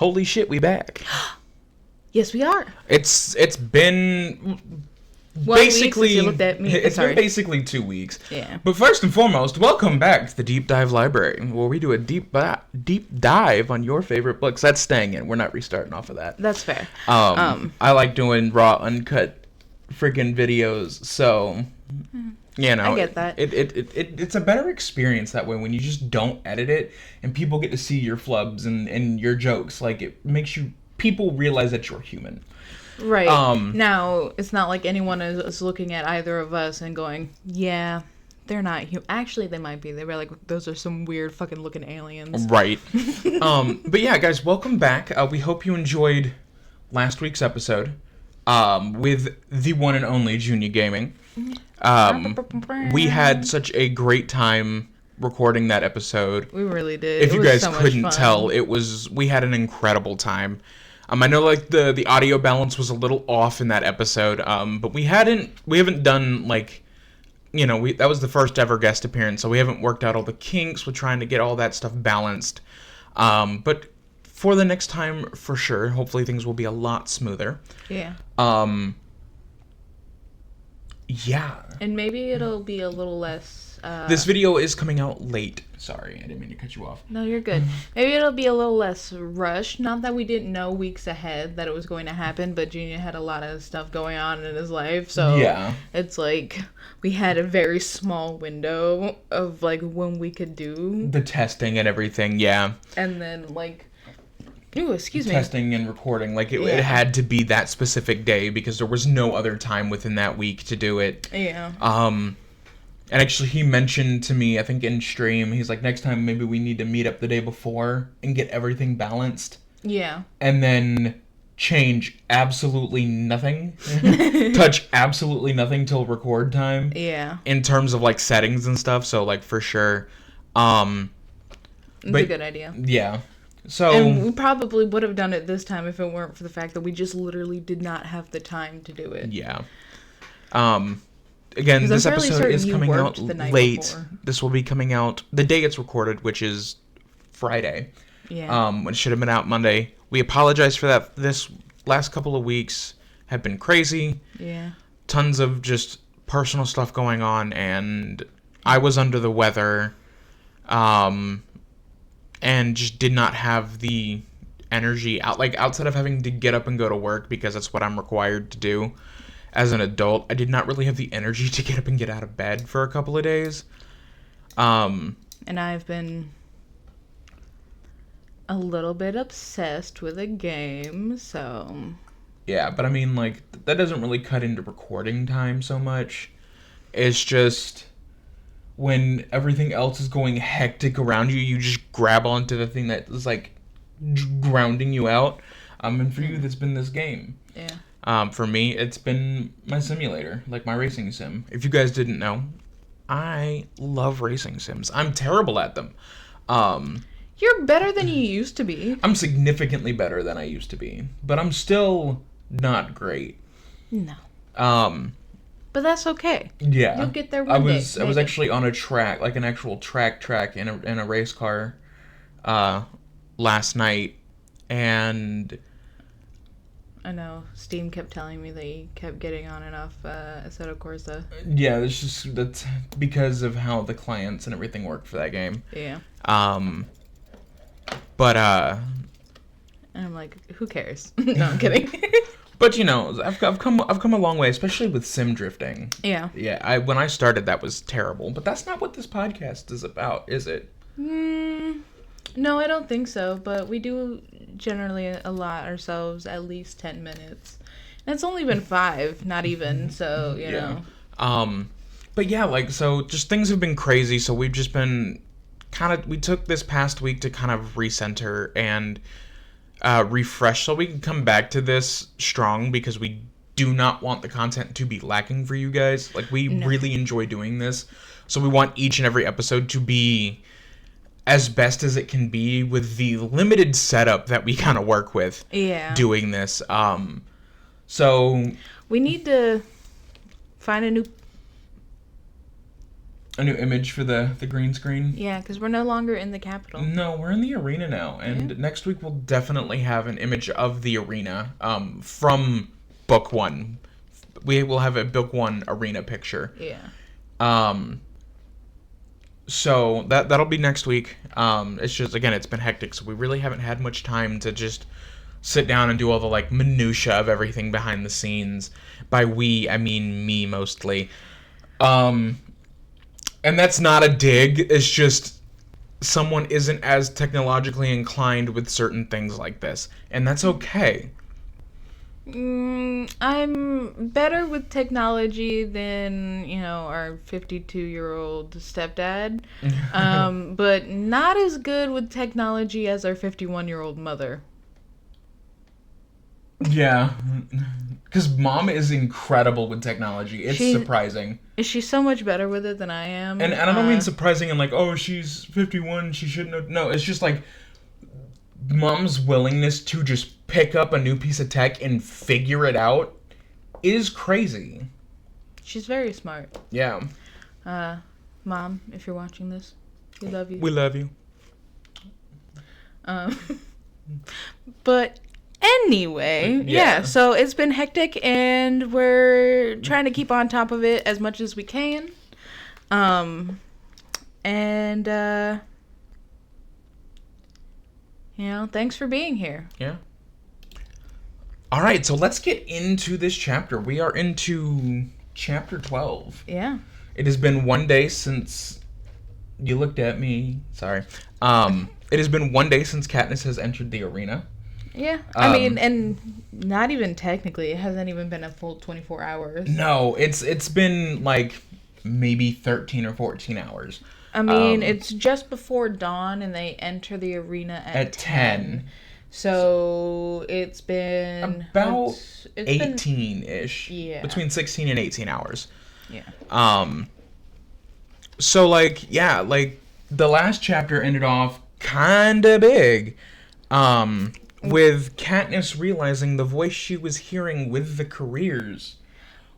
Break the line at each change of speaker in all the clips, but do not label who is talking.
Holy shit, we back.
Yes, we are.
It's been
basically you looked at me.
It's been basically 2 weeks.
Yeah.
But first and foremost, welcome back to the Deep Dive Library, where we do a deep dive on your favorite books. That's staying in. We're not restarting off of that.
That's fair.
I like doing raw, uncut freaking videos, so you know,
I get that.
It's a better experience that way when you just don't edit it and people get to see your flubs and your jokes. Like, it makes people realize that you're human.
Right. Now, it's not like anyone is looking at either of us and going, yeah, they're not human. Actually, they might be. They were like, those are some weird fucking looking aliens.
Right. But yeah, guys, welcome back. We hope you enjoyed last week's episode with the one and only Junior Gaming. We had such a great time recording that episode.
We really did.
If you guys couldn't tell, we had an incredible time. I know like the audio balance was a little off in that episode, but we haven't done like, you know, that was the first ever guest appearance, so we haven't worked out all the kinks with trying to get all that stuff balanced. But for the next time, for sure, hopefully things will be a lot smoother.
Yeah.
Yeah.
And maybe it'll be a little less...
This video is coming out late. Sorry, I didn't mean to cut you off.
No, you're good. Maybe it'll be a little less rushed. Not that we didn't know weeks ahead that it was going to happen, but Junior had a lot of stuff going on in his life, so
yeah.
It's like we had a very small window of like when we could do
the testing and everything, yeah.
And then like... Ooh, excuse me.
Testing and recording. Like, it had to be that specific day because there was no other time within that week to do it.
Yeah.
And actually, he mentioned to me, I think in stream, he's like, next time maybe we need to meet up the day before and get everything balanced.
Yeah.
And then change absolutely nothing. Touch absolutely nothing till record time.
Yeah.
In terms of, like, settings and stuff. So, like, for sure.
It's a good idea.
Yeah. So,
and we probably would have done it this time if it weren't for the fact that we just literally did not have the time to do it.
Yeah. Again, this episode is coming out late. Before. This will be coming out the day it's recorded, which is Friday.
Yeah.
When it should have been out Monday. We apologize for that. This last couple of weeks have been crazy.
Yeah.
Tons of just personal stuff going on, and I was under the weather. And just did not have the energy outside of having to get up and go to work because that's what I'm required to do as an adult. I did not really have the energy to get up and get out of bed for a couple of days.
And I've been a little bit obsessed with a game, so...
Yeah, but I mean, like, that doesn't really cut into recording time so much. It's just... when everything else is going hectic around you, you just grab onto the thing that is, like, grounding you out. And for you, that's been this game.
Yeah.
For me, it's been my simulator, like my racing sim. If you guys didn't know, I love racing sims. I'm terrible at them.
You're better than you used to be.
I'm significantly better than I used to be. But I'm still not great.
No. But that's okay.
Yeah.
You'll get there one day.
I was actually on a track, like an actual track in a race car last night, and
I know Steam kept telling me that he kept getting on and off Assetto Corsa.
Yeah, that's because of how the clients and everything work for that game.
Yeah.
But
and I'm like, who cares? No, I'm kidding.
But you know, I've come a long way, especially with sim drifting.
Yeah.
Yeah. When I started, that was terrible. But that's not what this podcast is about, is it?
No, I don't think so. But we do generally allot ourselves at least 10 minutes. And it's only been 5, not even. So you know.
But yeah, like, so just things have been crazy. So we've just been we took this past week to kind of recenter and refresh so we can come back to this strong, because we do not want the content to be lacking for you guys. Like, we really enjoy doing this, so we want each and every episode to be as best as it can be with the limited setup that we kind of work with doing this. So
we need to find a new
A new image for the green screen.
Yeah, because we're no longer in the Capitol.
No, we're in the arena now, and next week we'll definitely have an image of the arena from book 1. We will have a book 1 arena picture.
Yeah.
So that'll be next week. It's just, again, it's been hectic, so we really haven't had much time to just sit down and do all the like minutia of everything behind the scenes. By we, I mean me mostly. And that's not a dig. It's just someone isn't as technologically inclined with certain things like this. And that's okay.
I'm better with technology than, our 52-year-old stepdad. But not as good with technology as our 51-year-old mother.
Yeah. Because Mom is incredible with technology. It's surprising.
She's so much better with it than I am.
And I don't mean surprising and like, oh, she's 51, she shouldn't have. No, it's just like Mom's willingness to just pick up a new piece of tech and figure it out is crazy.
She's very smart.
Yeah.
Mom, if you're watching this, we love you.
We love you.
But anyway, yeah, so it's been hectic and we're trying to keep on top of it as much as we can. Thanks for being here.
Yeah. All right, so let's get into this chapter. We are into chapter 12.
Yeah.
It has been 1 day since you looked at me. Sorry. It has been 1 day since Katniss has entered the arena.
Yeah. I mean, and not even technically. It hasn't even been a full 24 hours.
No, it's been like maybe 13 or 14 hours.
I mean, it's just before dawn and they enter the arena at 10. So it's been
about 18-ish.
Yeah.
Between 16 and 18 hours.
Yeah.
So like the last chapter ended off kind of big. With Katniss realizing the voice she was hearing with the careers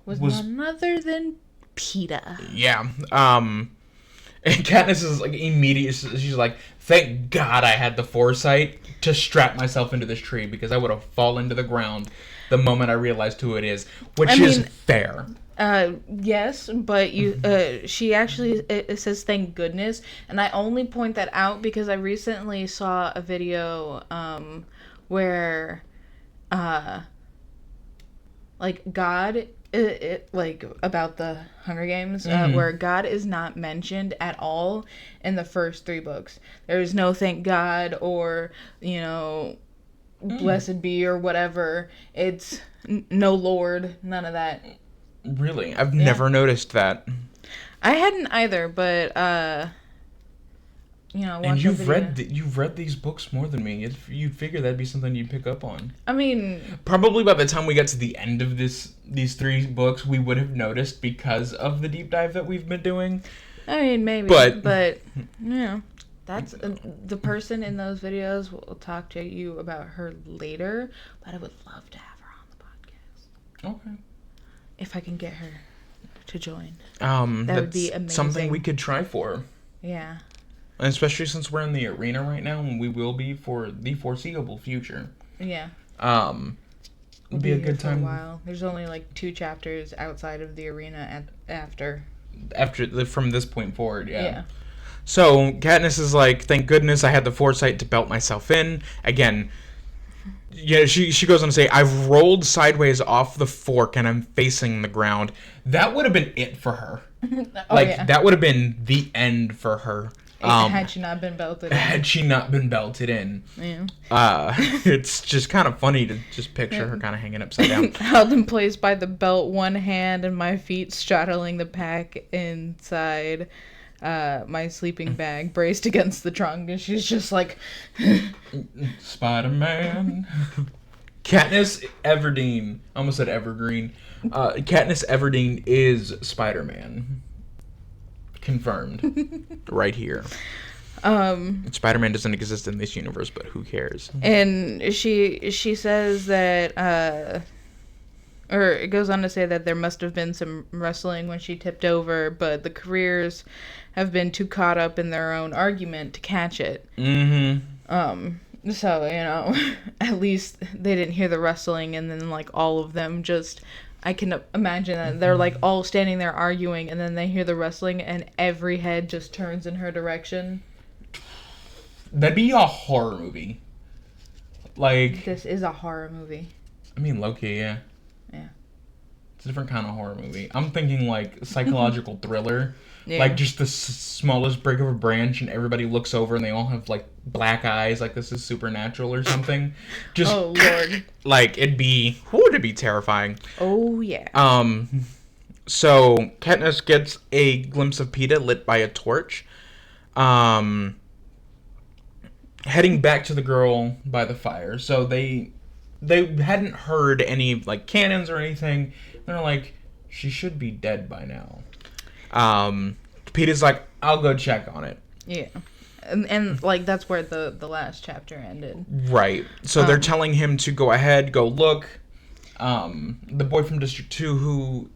was none other than Peeta.
Yeah. And Katniss is like immediately, she's like, thank God I had the foresight to strap myself into this tree because I would have fallen to the ground the moment I realized who it is, which is fair.
Yes, but she actually, it says thank goodness, and I only point that out because I recently saw a video, where, like God, like about the Hunger Games, where God is not mentioned at all in the first 3 books. There is no thank God or, blessed be or whatever. It's no Lord, none of that.
Really? I've never noticed that.
I hadn't either, but
and you've read these books more than me. You'd figure that'd be something you'd pick up on.
I mean,
probably by the time we get to the end of these 3 books, we would have noticed because of the deep dive that we've been doing.
I mean, maybe, but that's the person in those videos will talk to you about her later. But I would love to have her on the podcast.
Okay.
If I can get her to join,
that
would be amazing.
Something we could try for.
Yeah.
And especially since we're in the arena right now, and we will be for the foreseeable future.
Yeah.
It'll be a good time.
For a while. There's only like 2 chapters outside of the arena after
from this point forward.
Yeah.
So Katniss is like, thank goodness I had the foresight to belt myself in. Again, yeah, she goes on to say, I've rolled sideways off the fork and I'm facing the ground. That would have been it for her. That would have been the end for her.
Had she not been belted in.
Yeah. It's just kind of funny to just picture her kind of hanging upside down.
Held in place by the belt, one hand, and my feet straddling the pack inside my sleeping bag, braced against the trunk. And she's just like...
Spider-Man. Katniss Everdeen. I almost said Evergreen. Katniss Everdeen is Spider-Man. Confirmed. Right here. Spider-Man doesn't exist in this universe, but who cares?
And she says that or it goes on to say that there must have been some wrestling when she tipped over, but the careers have been too caught up in their own argument to catch it. So, at least they didn't hear the wrestling, and then, like, all of them just... I can imagine that they're, like, all standing there arguing, and then they hear the wrestling, and every head just turns in her direction.
That'd be a horror movie. Like...
This is a horror movie.
I mean, low-key, yeah.
Yeah.
It's a different kind of horror movie. I'm thinking, like, psychological thriller.
Yeah.
Like, just the smallest break of a branch, and everybody looks over, and they all have, like, black eyes, like this is Supernatural or something. Just,
oh, Lord.
Like, it'd be terrifying.
Oh, yeah.
So, Katniss gets a glimpse of Peeta lit by a torch. Heading back to the girl by the fire. So, they hadn't heard any, like, cannons or anything. They're like, she should be dead by now. Peeta's like, I'll go check on it.
Yeah. And like, that's where the last chapter ended.
Right. So they're telling him to go ahead, go look. The boy from District 2 who...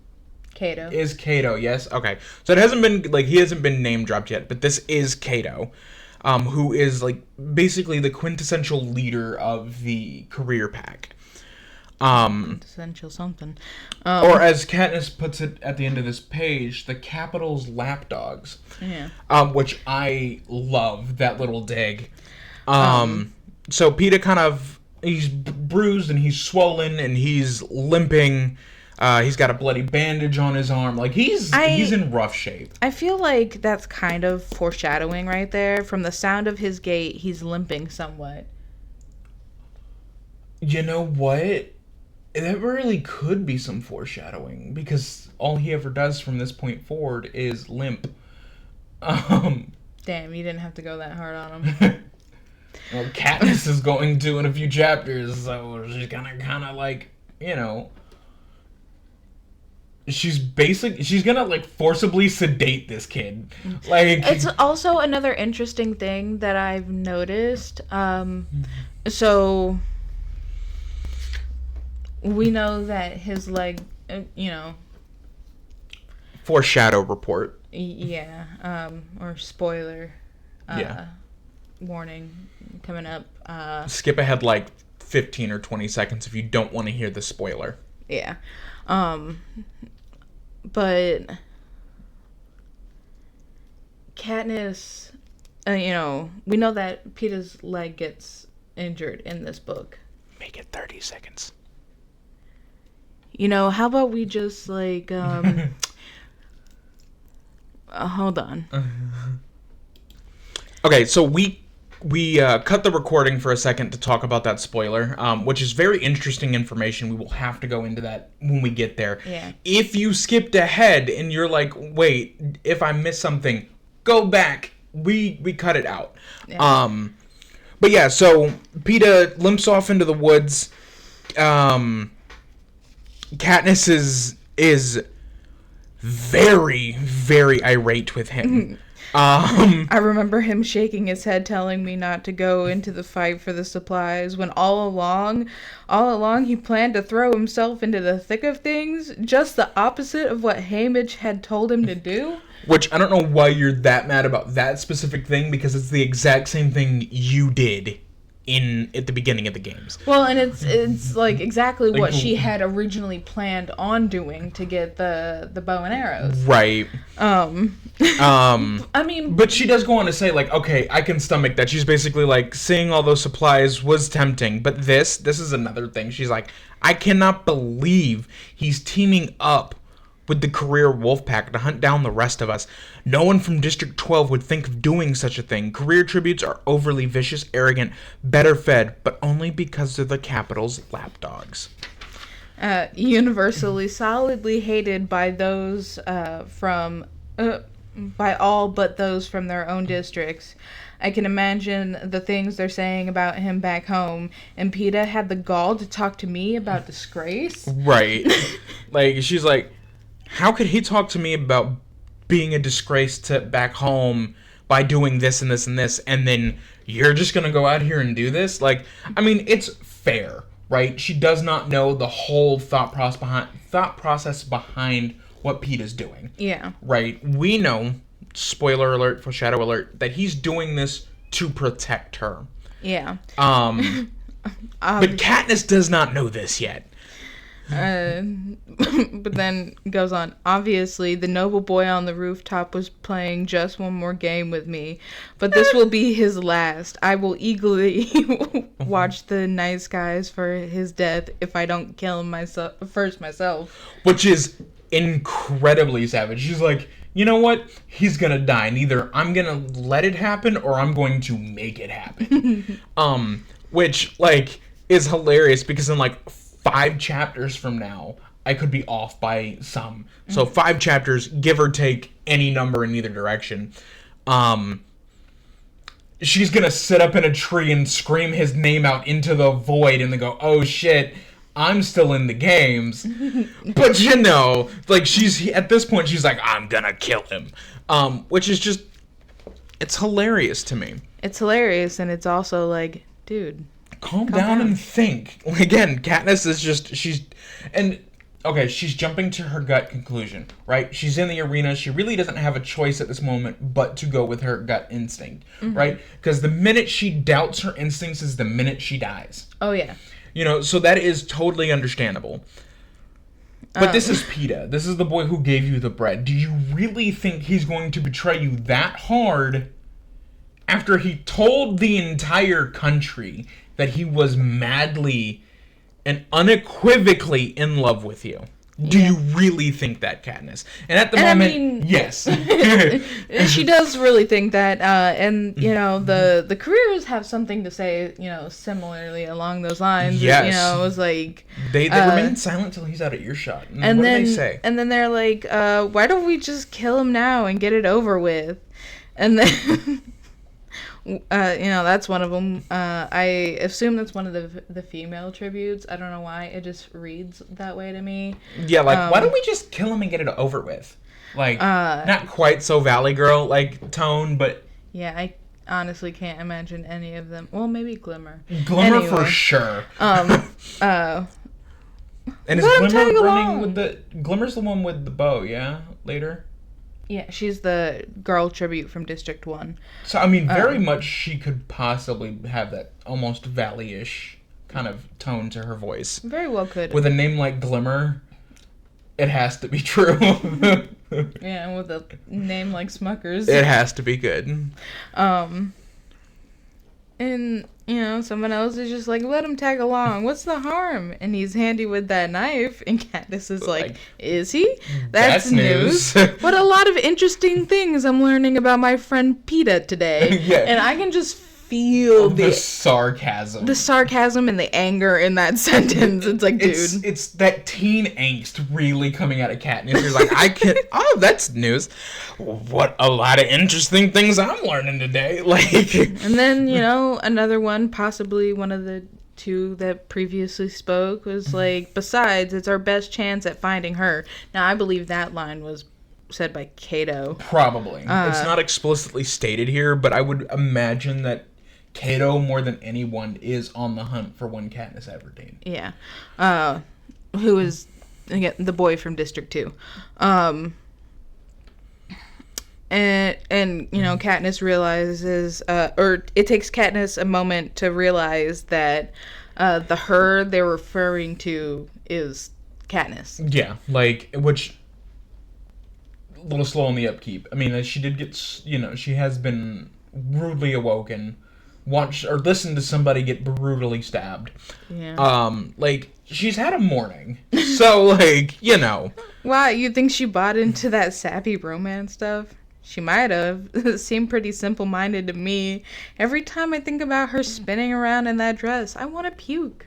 Cato.
Is Cato, yes? Okay. So it hasn't been, like, he hasn't been name dropped yet, but this is Cato. Who is, like, basically the quintessential leader of the career pack.
Quintessential something.
Or as Katniss puts it at the end of this page, the Capitol's lapdogs.
Yeah.
Which I love, that little dig. So Peeta kind of, he's bruised and he's swollen and he's limping. He's got a bloody bandage on his arm. Like, he's in rough shape.
I feel like that's kind of foreshadowing right there. From the sound of his gait, he's limping somewhat.
You know what? That really could be some foreshadowing, because all he ever does from this point forward is limp.
Damn, you didn't have to go that hard on him.
Well, Katniss is going to in a few chapters, so she's gonna kind of, like, she's gonna, like, forcibly sedate this kid. Like,
it's also another interesting thing that I've noticed. So we know that his leg,
foreshadow report.
Yeah, or spoiler.
Yeah.
Warning coming up.
Skip ahead like 15 or 20 seconds if you don't want to hear the spoiler.
Yeah. But Katniss, we know that Peeta's leg gets injured in this book.
Make it 30 seconds.
How about we just, like, hold on.
Okay, so we cut the recording for a second to talk about that spoiler, which is very interesting information. We will have to go into that when we get there.
Yeah.
If you skipped ahead and you're like, wait, if I missed something, go back. We cut it out. Yeah. But yeah, so Peeta limps off into the woods. Katniss is very, very irate with him.
I remember him shaking his head, telling me not to go into the fight for the supplies, when all along he planned to throw himself into the thick of things, just the opposite of what Haymitch had told him to do.
Which, I don't know why you're that mad about that specific thing, because it's the exact same thing you did at the beginning of the games.
Well, and it's like exactly what she had originally planned on doing to get the bow and arrows.
Right.
I mean,
but she does go on to say, like, okay, I can stomach that. She's basically like, seeing all those supplies was tempting, but this is another thing. She's like, I cannot believe he's teaming up with the career Wolfpack to hunt down the rest of us. No one from District 12 would think of doing such a thing. Career tributes are overly vicious, arrogant, better fed, but only because they're the Capitol's lapdogs.
Universally solidly hated by those by all but those from their own districts. I can imagine the things they're saying about him back home, and Peeta had the gall to talk to me about disgrace.
Right. Like, she's like, how could he talk to me about being a disgrace to back home by doing this and this and this, and then you're just gonna go out here and do this? Like, I mean, it's fair. right? She does not know the whole thought process behind what Peeta's doing.
Yeah.
Right? We know, spoiler alert, foreshadow alert, that he's doing this to protect her.
Yeah.
But Katniss does not know this yet.
But then goes on. Obviously, the noble boy on the rooftop was playing just one more game with me, but this will be his last. I will eagerly watch the night skies for his death if I don't kill him myself.
Which is incredibly savage. She's like, you know what? He's gonna die, and either I'm gonna let it happen or I'm going to make it happen. Which, like, is hilarious because in, like, 5 chapters from now, I could be off by some. So 5 chapters, give or take any number in either direction. She's gonna sit up in a tree and scream his name out into the void and then go, oh shit, I'm still in the games. But you know, like, she's, at this point, she's like, I'm gonna kill him. Which is just, it's hilarious to me.
It's hilarious, and it's also like, dude,
calm down and think. Again, Katniss is just, she's jumping to her gut conclusion, right? She's in the arena. She really doesn't have a choice at this moment but to go with her gut instinct, right? Because the minute she doubts her instincts is the minute she dies.
Oh, yeah.
You know, so that is totally understandable. But this is Peeta. This is the boy who gave you the bread. Do you really think he's going to betray you that hard after he told the entire country that he was madly and unequivocally in love with you? Do you really think that, Katniss? And at the moment, I mean, yes.
She does really think that, and, you know, the careers have something to say, you know, similarly along those lines.
Yes.
You know, it was like...
They remain silent till he's out of earshot. And what do they say?
And then they're like, why don't we just kill him now and get it over with? And then... you know, that's one of them. I assume that's one of the female tributes. I don't know why. It just reads that way to me.
Yeah, like, why don't we just kill him and get it over with? Like, not quite so Valley Girl, like, tone, but...
Yeah, I honestly can't imagine any of them. Well, maybe Glimmer.
Glimmer anyway. For sure. And is Glimmer running with the... Glimmer's the one with the bow, yeah? Later?
Yeah, she's the girl tribute from District 1.
So, I mean, very much she could possibly have that almost Valley-ish kind of tone to her voice.
Very well could.
With a name like Glimmer, it has to be true.
Yeah, and with a name like Smuckers.
It has to be good.
And, you know, someone else is just like, let him tag along. What's the harm? And he's handy with that knife. And Katniss is like, is he? That's news. What a lot of interesting things I'm learning about my friend Peeta today. Yeah. And I can just feel
the sarcasm.
The sarcasm and the anger in that sentence. It's like, dude.
It's that teen angst really coming out of Katniss. You're like, that's news. What a lot of interesting things I'm learning today. Like,
and then, you know, another one, possibly one of the 2 that previously spoke, was like, besides, it's our best chance at finding her. Now, I believe that line was said by Cato.
Probably. It's not explicitly stated here, but I would imagine that Cato, more than anyone, is on the hunt for one Katniss Everdeen.
Yeah. Who is, again, the boy from District 2. And you know, Katniss realizes, or it takes Katniss a moment to realize that the her they're referring to is Katniss.
Yeah, like, which... a little slow on the upkeep. I mean, she did get, you know, she has been rudely awoken, watched or listened to somebody get brutally stabbed.
Yeah.
Like, she's had a morning. So, like, you know.
Wow, you think she bought into that sappy romance stuff? She might have. It seemed pretty simple-minded to me. Every time I think about her spinning around in that dress, I want to puke.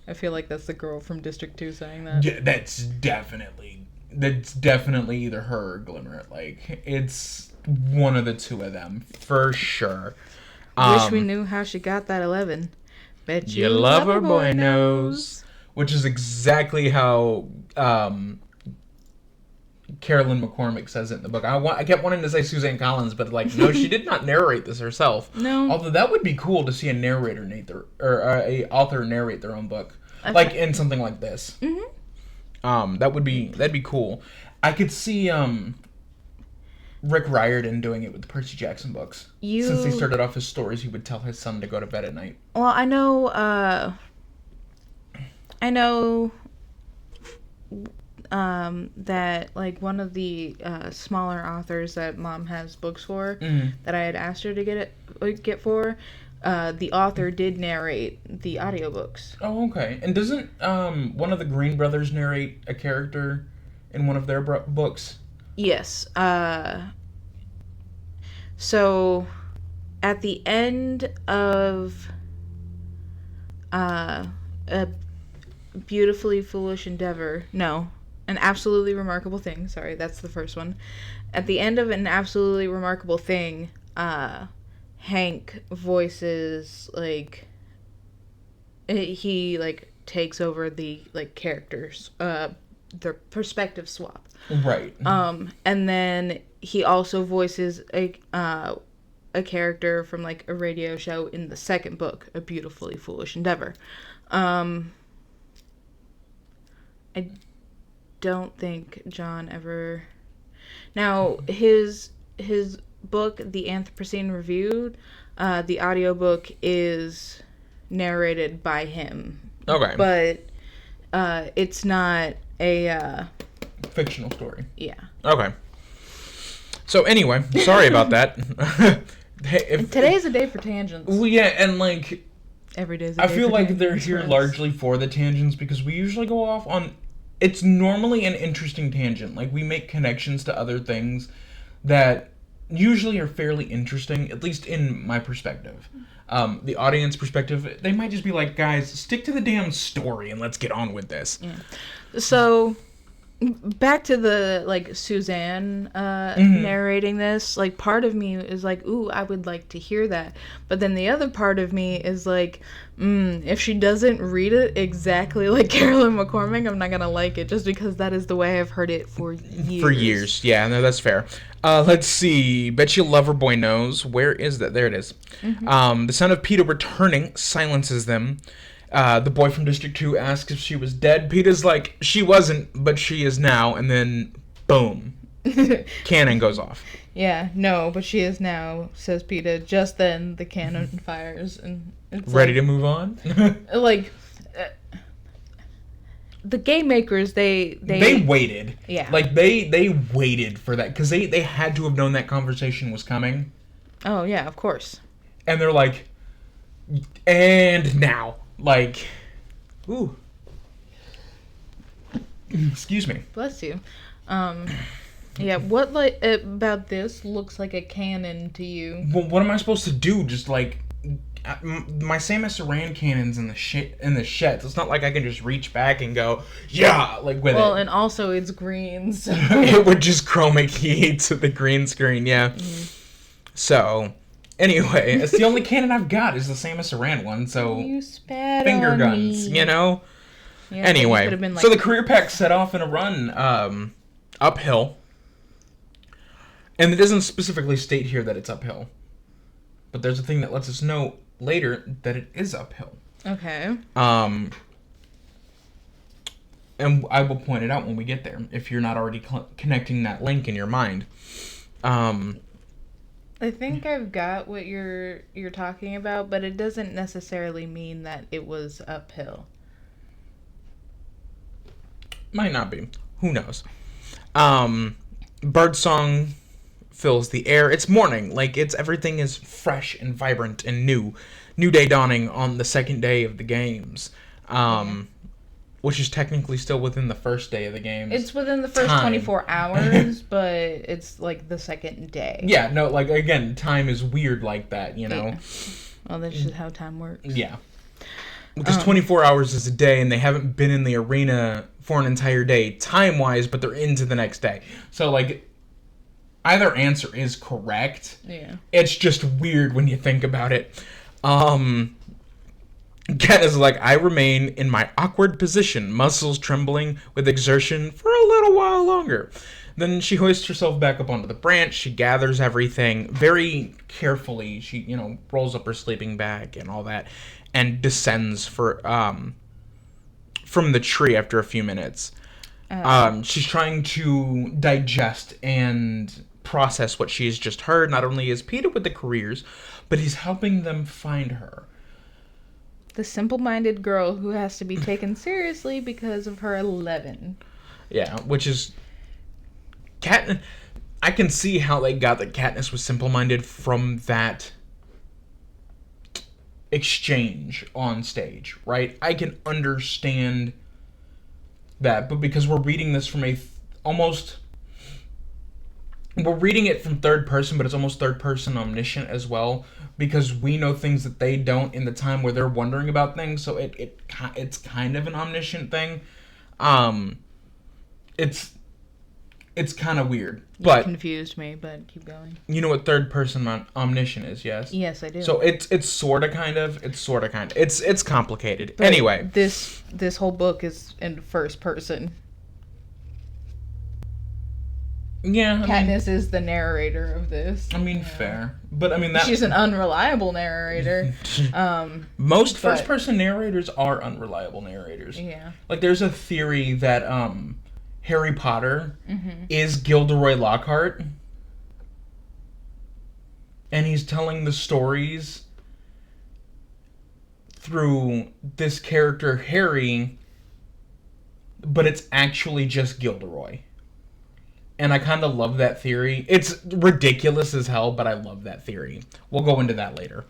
I feel like that's the girl from District 2 saying that.
Yeah, that's definitely either her or Glimmer. Like, it's one of the 2 of them, for sure.
Wish we knew how she got that 11. Bet
you lover boy knows. Which is exactly how Carolyn McCormick says it in the book. I kept wanting to say Suzanne Collins, but like, no, she did not narrate this herself.
No.
Although that would be cool to see a narrator a author narrate their own book,
Okay.
like in something like this.
Mm-hmm.
That'd be cool. I could see Rick Riordan doing it with the Percy Jackson books. Since he started off his stories, he would tell his son to go to bed at night.
Well, I know that like one of the smaller authors that Mom has books for that I had asked her to get for, the author did narrate the audiobooks.
Oh, okay. And doesn't one of the Green brothers narrate a character in one of their books?
Yes. So at the end of a beautifully foolish endeavor, no, an absolutely remarkable thing. Sorry, that's the first one. At the end of an absolutely remarkable thing, Hank voices like he like takes over the like characters, their perspective swap.
Right.
And then he also voices a character from like a radio show in the second book, A Beautifully Foolish Endeavor. I don't think John ever. Now his book, The Anthropocene Reviewed, the audiobook is narrated by him.
Okay.
But it's not a
fictional story.
Yeah.
Okay. So anyway, sorry about that.
Today's a day for tangents.
Well, yeah, and like
every day's a day
I feel
for
like
tangents,
they're here
friends.
largely for the tangents because we usually go off on. It's normally an interesting tangent. Like we make connections to other things that usually are fairly interesting, at least in my perspective. The audience perspective, they might just be like, guys, stick to the damn story and let's get on with this.
Yeah. So back to the like Suzanne narrating this, like part of me is like, ooh, I would like to hear that, but then the other part of me is like, if she doesn't read it exactly like Carolyn McCormick, I'm not gonna like it, just because that is the way I've heard it for years.
Yeah, no, that's fair. Let's see. Bet you Loverboy knows. Where is that? There it is. The sound of Peeta returning silences them. The boy from District 2 asks if she was dead. Peeta's like, she wasn't, but she is now. And then, boom. Cannon goes off.
Yeah, no, but she is now, says Peeta. Just then, the cannon fires. And it's
ready to move on?
The game makers, they
waited.
Yeah.
Like, they waited for that. Because they had to have known that conversation was coming.
Oh, yeah, of course.
And they're like, and now. Like, ooh. Excuse me.
Bless you. Yeah, what like about this looks like a cannon to you?
Well, what am I supposed to do? Just like my Samus Aran cannon's in the sheds. It's not like I can just reach back and go, yeah, like with it.
Well, and also it's green, so
it would just chroma key to the green screen, yeah. So, anyway, it's the only cannon I've got is the Samus Aran one, so
you spat
finger
on
guns,
me.
you know?
Yeah,
anyway,
been like,
so the career pack set off in a run uphill. And it doesn't specifically state here that it's uphill. But there's a thing that lets us know later that it is uphill.
Okay.
And I will point it out when we get there, if you're not already connecting that link in your mind.
I think I've got what you're talking about, but it doesn't necessarily mean that it was uphill.
Might not be. Who knows? Birdsong fills the air. It's morning. Like, everything is fresh and vibrant and new. New day dawning on the second day of the games. Which is technically still within the first day of the games.
It's within the first 24 hours, but it's like the second day.
Yeah, no, like, again, time is weird like that, you know?
Yeah. Well, that's just how time works.
Yeah. Because 24 hours is a day, and they haven't been in the arena for an entire day, time-wise, but they're into the next day. So, like, either answer is correct.
Yeah.
It's just weird when you think about it. Katniss Katniss is like, I remain in my awkward position, muscles trembling with exertion for a little while longer. Then she hoists herself back up onto the branch. She gathers everything very carefully. She, rolls up her sleeping bag and all that, and descends from the tree after a few minutes. She's trying to digest and process what she has just heard. Not only is Peeta with the careers, but he's helping them find her.
The simple-minded girl who has to be taken seriously because of her 11.
Yeah, which is... I can see how they got that Katniss was simple-minded from that exchange on stage, right? I can understand that, but because we're reading this from we're reading it from third person, but it's almost third person omniscient as well, because we know things that they don't in the time where they're wondering about things, so it's kind of an omniscient thing. It's kind of weird. But
You confused me, but keep going.
You know what third person omniscient is, yes?
Yes, I do.
So it's sort of kind of. It's complicated.
But
anyway.
This whole book is in first person.
Yeah.
Katniss is the narrator of this.
Fair. But
she's an unreliable narrator.
Most first person narrators are unreliable narrators.
Yeah.
Like there's a theory that Harry Potter is Gilderoy Lockhart, and he's telling the stories through this character Harry, but it's actually just Gilderoy. And I kind of love that theory. It's ridiculous as hell, but I love that theory. We'll go into that later.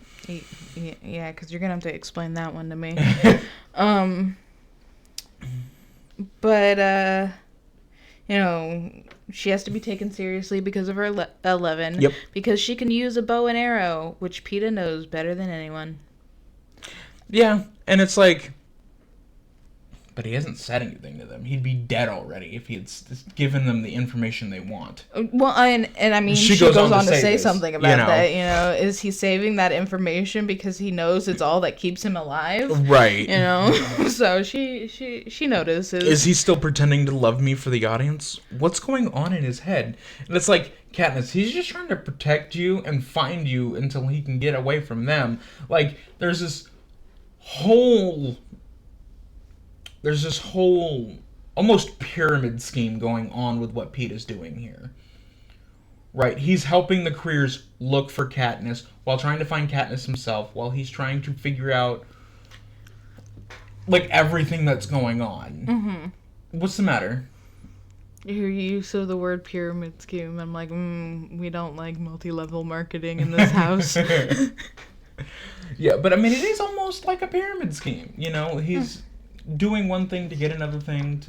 Yeah, because you're going to have to explain that one to me. But, she has to be taken seriously because of her 11.
Yep.
Because she can use a bow and arrow, which Peeta knows better than anyone.
Yeah, and it's like... But he hasn't said anything to them. He'd be dead already if he had given them the information they want.
Well, and she goes on to say something about that. Is he saving that information because he knows it's all that keeps him alive?
Right.
So she notices.
Is he still pretending to love me for the audience? What's going on in his head? And it's like, Katniss, he's just trying to protect you and find you until he can get away from them. Like, there's this whole almost pyramid scheme going on with what Peeta's doing here. Right? He's helping the careers look for Katniss while trying to find Katniss himself, while he's trying to figure out, like, everything that's going on.
Mm-hmm.
What's the matter?
Your use of the word pyramid scheme, I'm like, we don't like multi-level marketing in this house.
Yeah, but it is almost like a pyramid scheme. He's... doing one thing to get another thing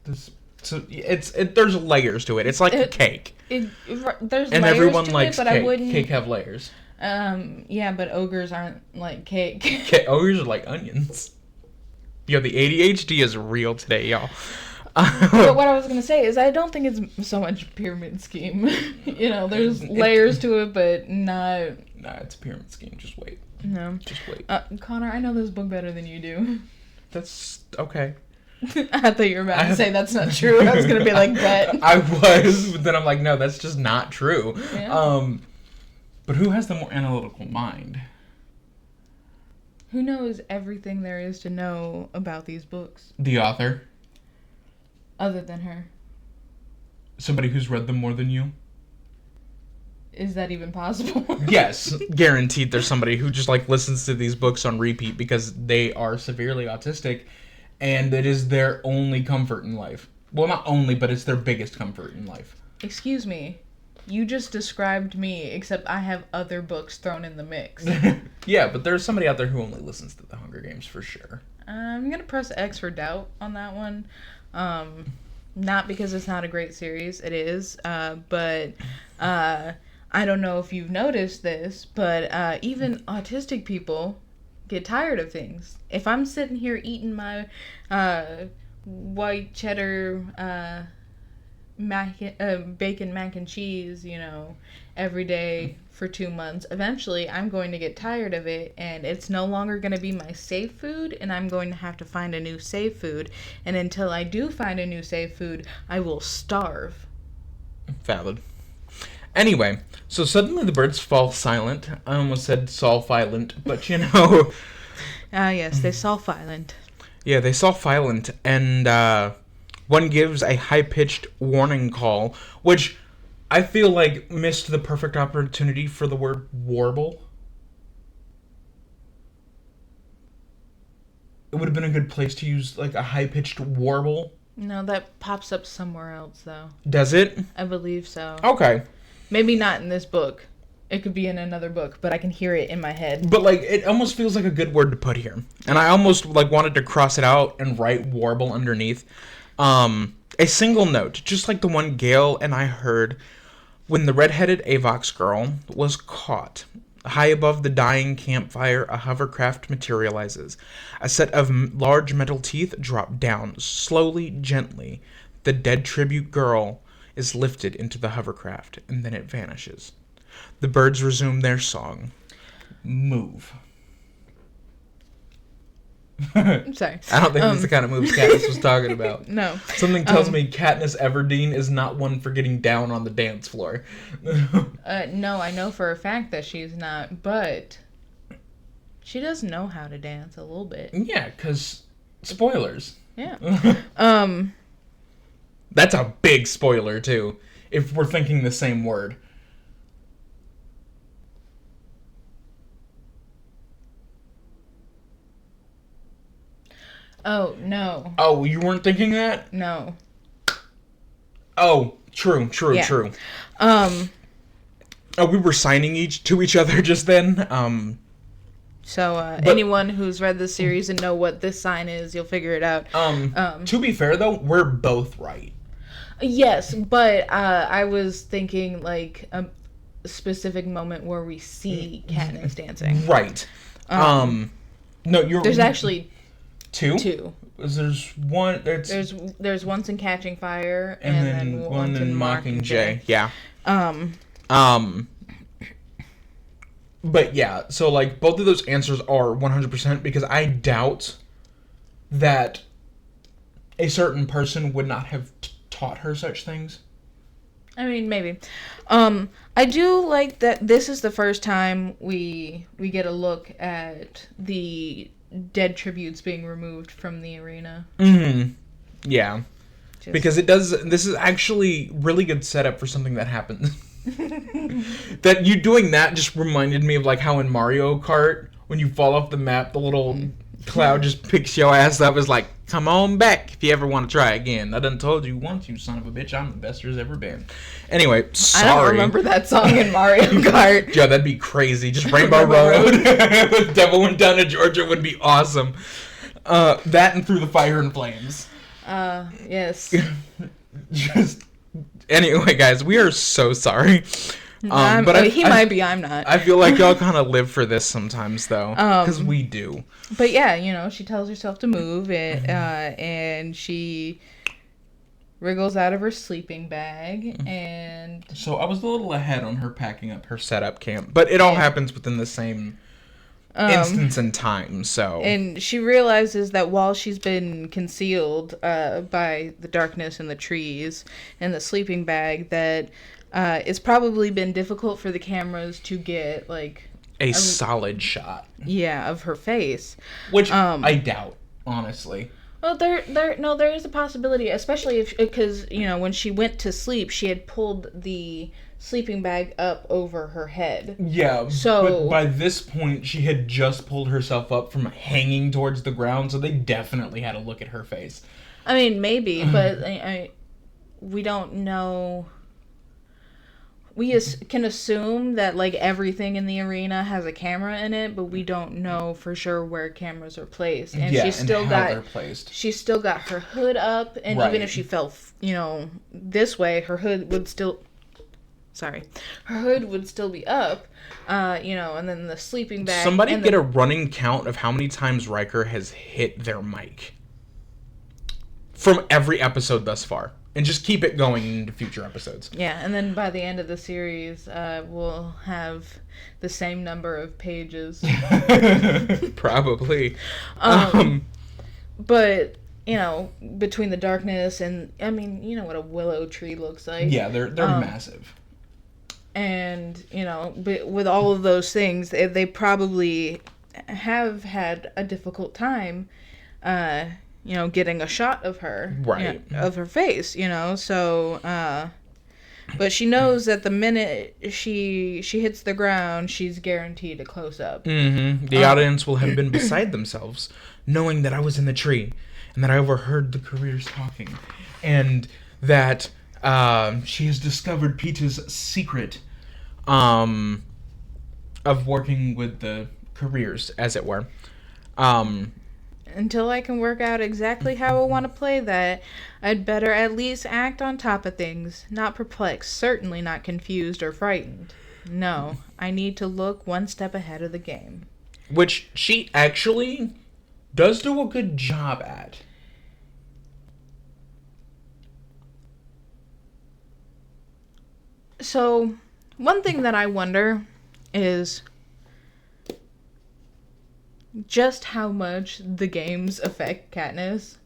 there's layers to it. It's like a cake.
There's
and
layers
everyone
to
likes
it, but
cake.
I wouldn't.
Cake have layers.
Yeah, but ogres aren't like cake.
Ogres are like onions. Yo, the ADHD is real today, y'all.
But what I was gonna say is I don't think it's so much pyramid scheme. There's layers to it, but not.
Nah, it's a pyramid scheme. Just wait.
No.
Just wait.
Connor, I know this book better than you do.
That's okay.
I thought you were about to say that's not true. I was gonna be like, bet.
I was, but then I'm like, no, that's just not true.
Yeah.
But who has the more analytical mind?
Who knows everything there is to know about these books?
The author.
Other than her.
Somebody who's read them more than you?
Is that even possible?
Yes, guaranteed there's somebody who just listens to these books on repeat because they are severely autistic and it is their only comfort in life. Well, not only, but it's their biggest comfort in life.
Excuse me. You just described me, except I have other books thrown in the mix.
Yeah, but there's somebody out there who only listens to the Hunger Games for sure.
I'm going to press X for doubt on that one. Not because it's not a great series. It is. But I don't know if you've noticed this, but even autistic people get tired of things. If I'm sitting here eating my white cheddar bacon mac and cheese, every day for 2 months, eventually I'm going to get tired of it, and it's no longer going to be my safe food, and I'm going to have to find a new safe food. And until I do find a new safe food, I will starve.
Valid. Anyway, so suddenly the birds fall silent. I almost said sulfilent, but
Yes, they sulfilent.
Yeah, they sulfilent, and one gives a high-pitched warning call, which I feel like missed the perfect opportunity for the word warble. It would have been a good place to use, like, a high-pitched warble.
No, that pops up somewhere else, though.
Does it?
I believe so.
Okay.
Maybe not in this book. It could be in another book, but I can hear it in my head.
But, like, it almost feels like a good word to put here. And I almost, like, wanted to cross it out and write warble underneath. A single note, just like the one Gale and I heard when the red-headed Avox girl was caught. High above the dying campfire, a hovercraft materializes. A set of large metal teeth drop down, slowly, gently. The dead tribute girl is lifted into the hovercraft, and then it vanishes. The birds resume their song. Move.
I'm sorry.
I don't think that's the kind of moves Katniss was talking about.
No.
Something tells me Katniss Everdeen is not one for getting down on the dance floor.
No, I know for a fact that she's not, but she does know how to dance a little bit.
Yeah, because spoilers.
Yeah.
That's a big spoiler, too, if we're thinking the same word.
Oh, no.
Oh, you weren't thinking that?
No.
Oh, true. Oh, we were signing to each other just then.
So, anyone who's read this series and know what this sign is, you'll figure it out.
To be fair, though, we're both right.
Yes, but I was thinking, like, a specific moment where we see Katniss dancing.
Right. No, you're...
There's actually...
Two. There's one.
There's once in Catching Fire,
and then one in Mockingjay. Yeah. But yeah, so like both of those answers are 100% because I doubt that a certain person would not have taught her such things.
I mean, maybe. I do like that this is the first time we get a look at the dead tributes being removed from the arena.
Mm-hmm. Yeah. Because it does... This is actually really good setup for something that happens. That you doing that just reminded me of like how in Mario Kart, when you fall off the map, the little cloud just picks your ass up. Is like, come on back if you ever want to try again. I done told you once, you son of a bitch, I'm the best there's ever been. Anyway, sorry.
I don't remember that song in Mario Kart.
Yeah, that'd be crazy. Just Rainbow Road with Devil Went Down to Georgia would be awesome. That and Through the Fire and Flames.
Yes.
Just... Anyway, guys, we are so sorry.
But he might be, I'm not.
I feel like y'all kind of live for this sometimes, though, because we do.
But yeah, she tells herself to move, and she wriggles out of her sleeping bag, and...
So I was a little ahead on her packing up her setup camp, but it all happens within the same instance and time, so...
And she realizes that while she's been concealed by the darkness and the trees and the sleeping bag, that it's probably been difficult for the cameras to get, like...
A solid shot.
Yeah, of her face.
Which I doubt, honestly.
Well, there is a possibility, especially because, when she went to sleep, she had pulled the sleeping bag up over her head. Yeah,
but by this point, she had just pulled herself up from hanging towards the ground, so they definitely had to look at her face.
I mean, maybe, but we don't know. We can assume that, like, everything in the arena has a camera in it, but we don't know for sure where cameras are placed. And
she's still they're placed.
She's still got her hood up, and even if she fell, this way, her hood would still... Sorry. Her hood would still be up, and then the sleeping bag...
Somebody get a running count of how many times Riker has hit their mic. From every episode thus far. and just keep it going into future episodes.
Yeah, and then by the end of the series, we'll have the same number of pages.
Probably.
But, you know, between the darkness and, I mean, you know what a willow tree looks like.
Yeah, they're massive.
And, you know, but with all of those things, they probably have had a difficult time, you know, getting a shot of her.
Right.
You know, of her face, you know, so, but she knows that the minute she hits the ground, she's guaranteed a close-up.
Mm-hmm. The audience will have been beside themselves, knowing that I was in the tree, and that I overheard the careers talking, and that she has discovered Peeta's secret of working with the careers, as it were.
Until I can work out exactly how I want to play that, I'd better at least act on top of things, not perplexed, certainly not confused or frightened. No, I need to look one step ahead of the game.
Which she actually does do a good job at.
So, one thing that I wonder is just how much the games affect Katniss.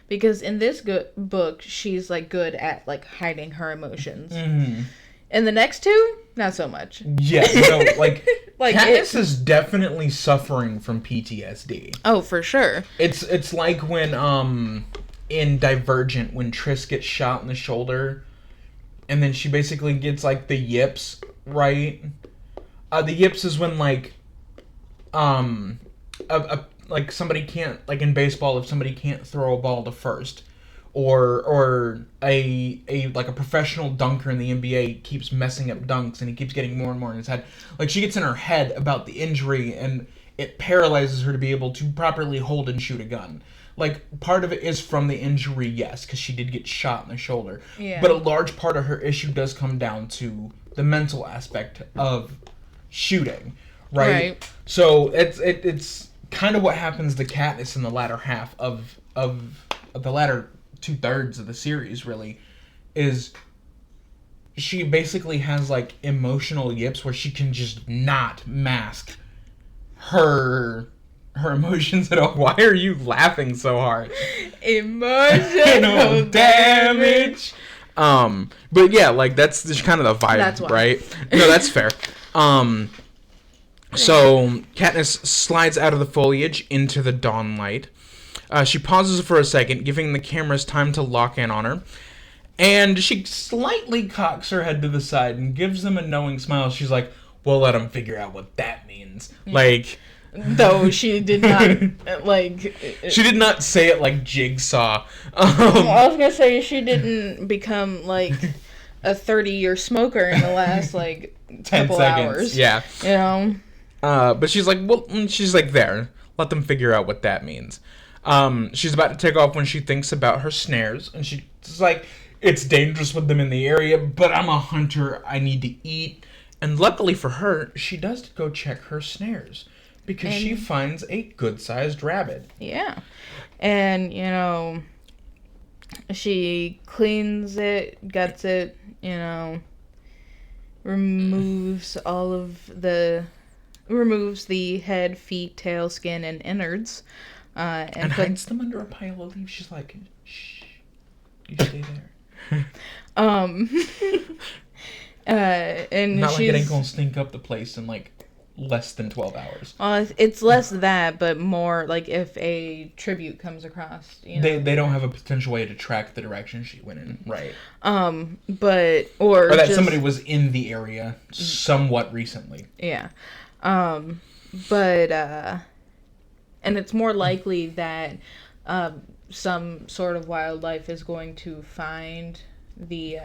Because in this book, she's, like, good at, like, hiding her emotions.
Mm-hmm.
In the next two, not so much.
Yeah, no, like Katniss is definitely suffering from PTSD.
Oh, for sure.
It's like when, in Divergent, when Triss gets shot in the shoulder, and then she basically gets, like, the yips, right? The yips is when, like, like somebody can't, like in baseball, if somebody can't throw a ball to first, or a like a professional dunker in the NBA keeps messing up dunks and he keeps getting more and more in his head. Like she gets in her head about the injury and it paralyzes her to be able to properly hold and shoot a gun. Like part of it is from the injury, yes, because she did get shot in the shoulder.
Yeah.
But a large part of her issue does come down to the mental aspect of shooting, right? So it's kind of what happens to Katniss in the latter half of the latter 2/3 of the series, really, is she basically has like emotional yips where she can just not mask her emotions at all. Why are you laughing so hard?
Emotional damage.
But yeah, like that's just kind of the vibe, right? No, that's fair. So Katniss slides out of the foliage into the dawn light. She pauses for a second, giving the cameras time to lock in on her. And she slightly cocks her head to the side and gives them a knowing smile. She's like, we'll let them figure out what that means. Yeah. Like...
Though she did not, like...
She did not say it like Jigsaw.
I was gonna say, she didn't become, like, a 30-year smoker in the last, like,
10
couple
seconds.
hours.
Yeah.
You know?
But she's like, well, she's like, there. Let them figure out what that means. She's about to take off when she thinks about her snares. And she's like, it's dangerous with them in the area, but I'm a hunter. I need to eat. And luckily for her, she does go check her snares. Because she finds a good-sized rabbit.
Yeah. And, you know, she cleans it, guts it, you know, removes the head, feet, tail, skin, and innards. And
hides them under a pile of leaves. She's like, shh, you stay there.
And
not like it ain't gonna stink up the place in, like, less than 12 hours.
Well, it's less that, but more like if a tribute comes across, you know.
They don't have a potential way to track the direction she went in, right?
But or
that just, somebody was in the area somewhat recently.
Yeah, but and it's more likely that some sort of wildlife is going to find the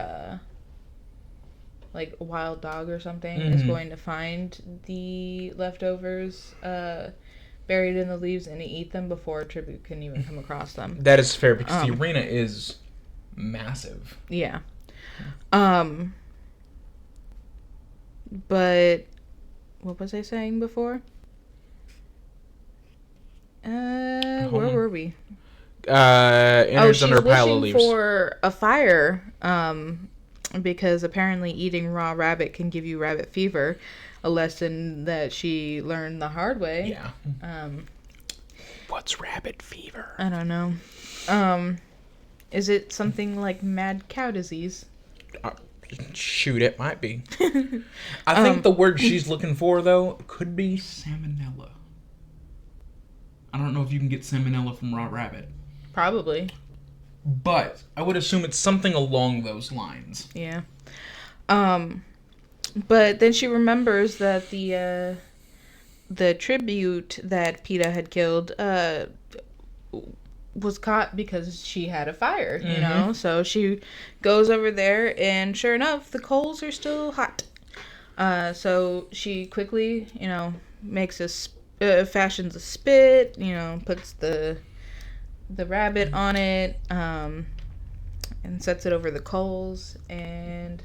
like a wild dog or something is going to find the leftovers buried in the leaves and eat them before a tribute can even come across them.
That is fair because the arena is massive.
Yeah. But what was I saying before? Where were we?
innards under a pile of
wishing
leaves.
for a fire, because apparently eating raw rabbit can give you rabbit fever, a lesson that she learned the hard way.
Yeah. What's rabbit fever?
I don't know. Is it something like mad cow disease?
Shoot, it might be. I think the word she's looking for, though, could be salmonella. I don't know if you can get salmonella from raw rabbit.
Probably.
But I would assume it's something along those lines.
Yeah. But then she remembers that the tribute that Peeta had killed was caught because she had a fire, you know? So she goes over there, and sure enough, the coals are still hot. So she quickly, makes fashions a spit, puts the rabbit on it, and sets it over the coals, and,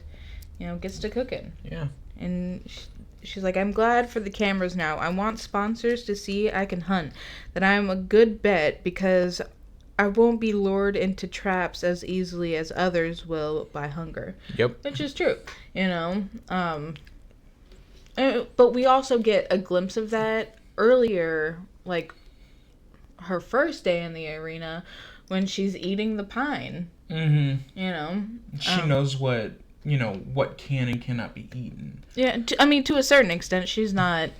gets to cooking.
Yeah.
And she's like, I'm glad for the cameras now. I want sponsors to see I can hunt, that I'm a good bet, because I won't be lured into traps as easily as others will by hunger.
Yep.
Which is true, But we also get a glimpse of that earlier, like her first day in the arena, when she's eating the pine.
Mm-hmm. She knows what can and cannot be eaten.
Yeah, to a certain extent, she's not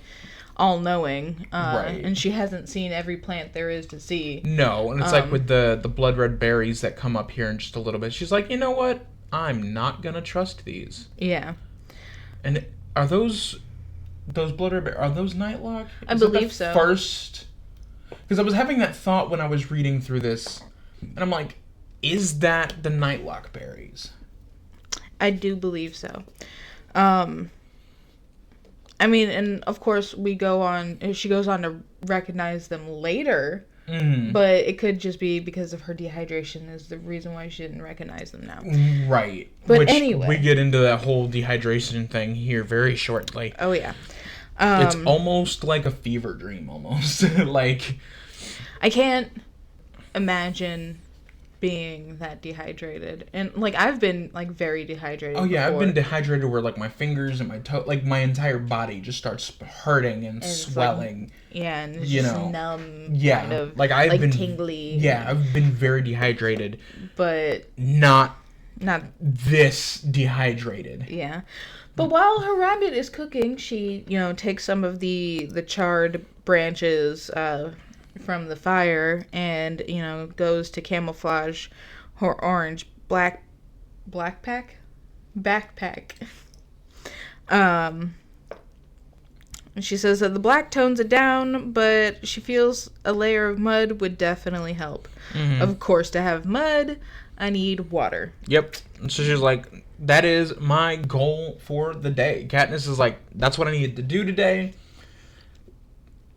all-knowing,
right.
And she hasn't seen every plant there is to see.
No, and it's like with the blood red berries that come up here in just a little bit. She's like, you know what? I'm not gonna trust these.
Yeah.
And are those blood red berries, are those nightlock?
I believe so.
First, because I was having that thought when I was reading through this, and I'm like, is that the nightlock berries?
I do believe so. And of course she goes on to recognize them later, but it could just be because of her dehydration is the reason why she didn't recognize them now.
Right.
But anyway.
We get into that whole dehydration thing here very shortly.
Oh, yeah.
It's almost like a fever dream, almost. Like,
I can't imagine being that dehydrated, and like I've been like very dehydrated.
Oh yeah,
before.
I've been dehydrated where like my fingers and my toe, like my entire body just starts hurting and swelling.
Like, yeah, and it's just numb.
Yeah,
kind of,
like I've been
tingly.
Yeah, I've been very dehydrated,
but
not this dehydrated.
Yeah, but while her rabbit is cooking, she takes some of the charred branches from the fire, and goes to camouflage her orange backpack. And she says that the black tones it down, but she feels a layer of mud would definitely help. Of course, to have mud, I need water.
Yep. So she's like, that is my goal for the day. Katniss is like, that's what I needed to do today.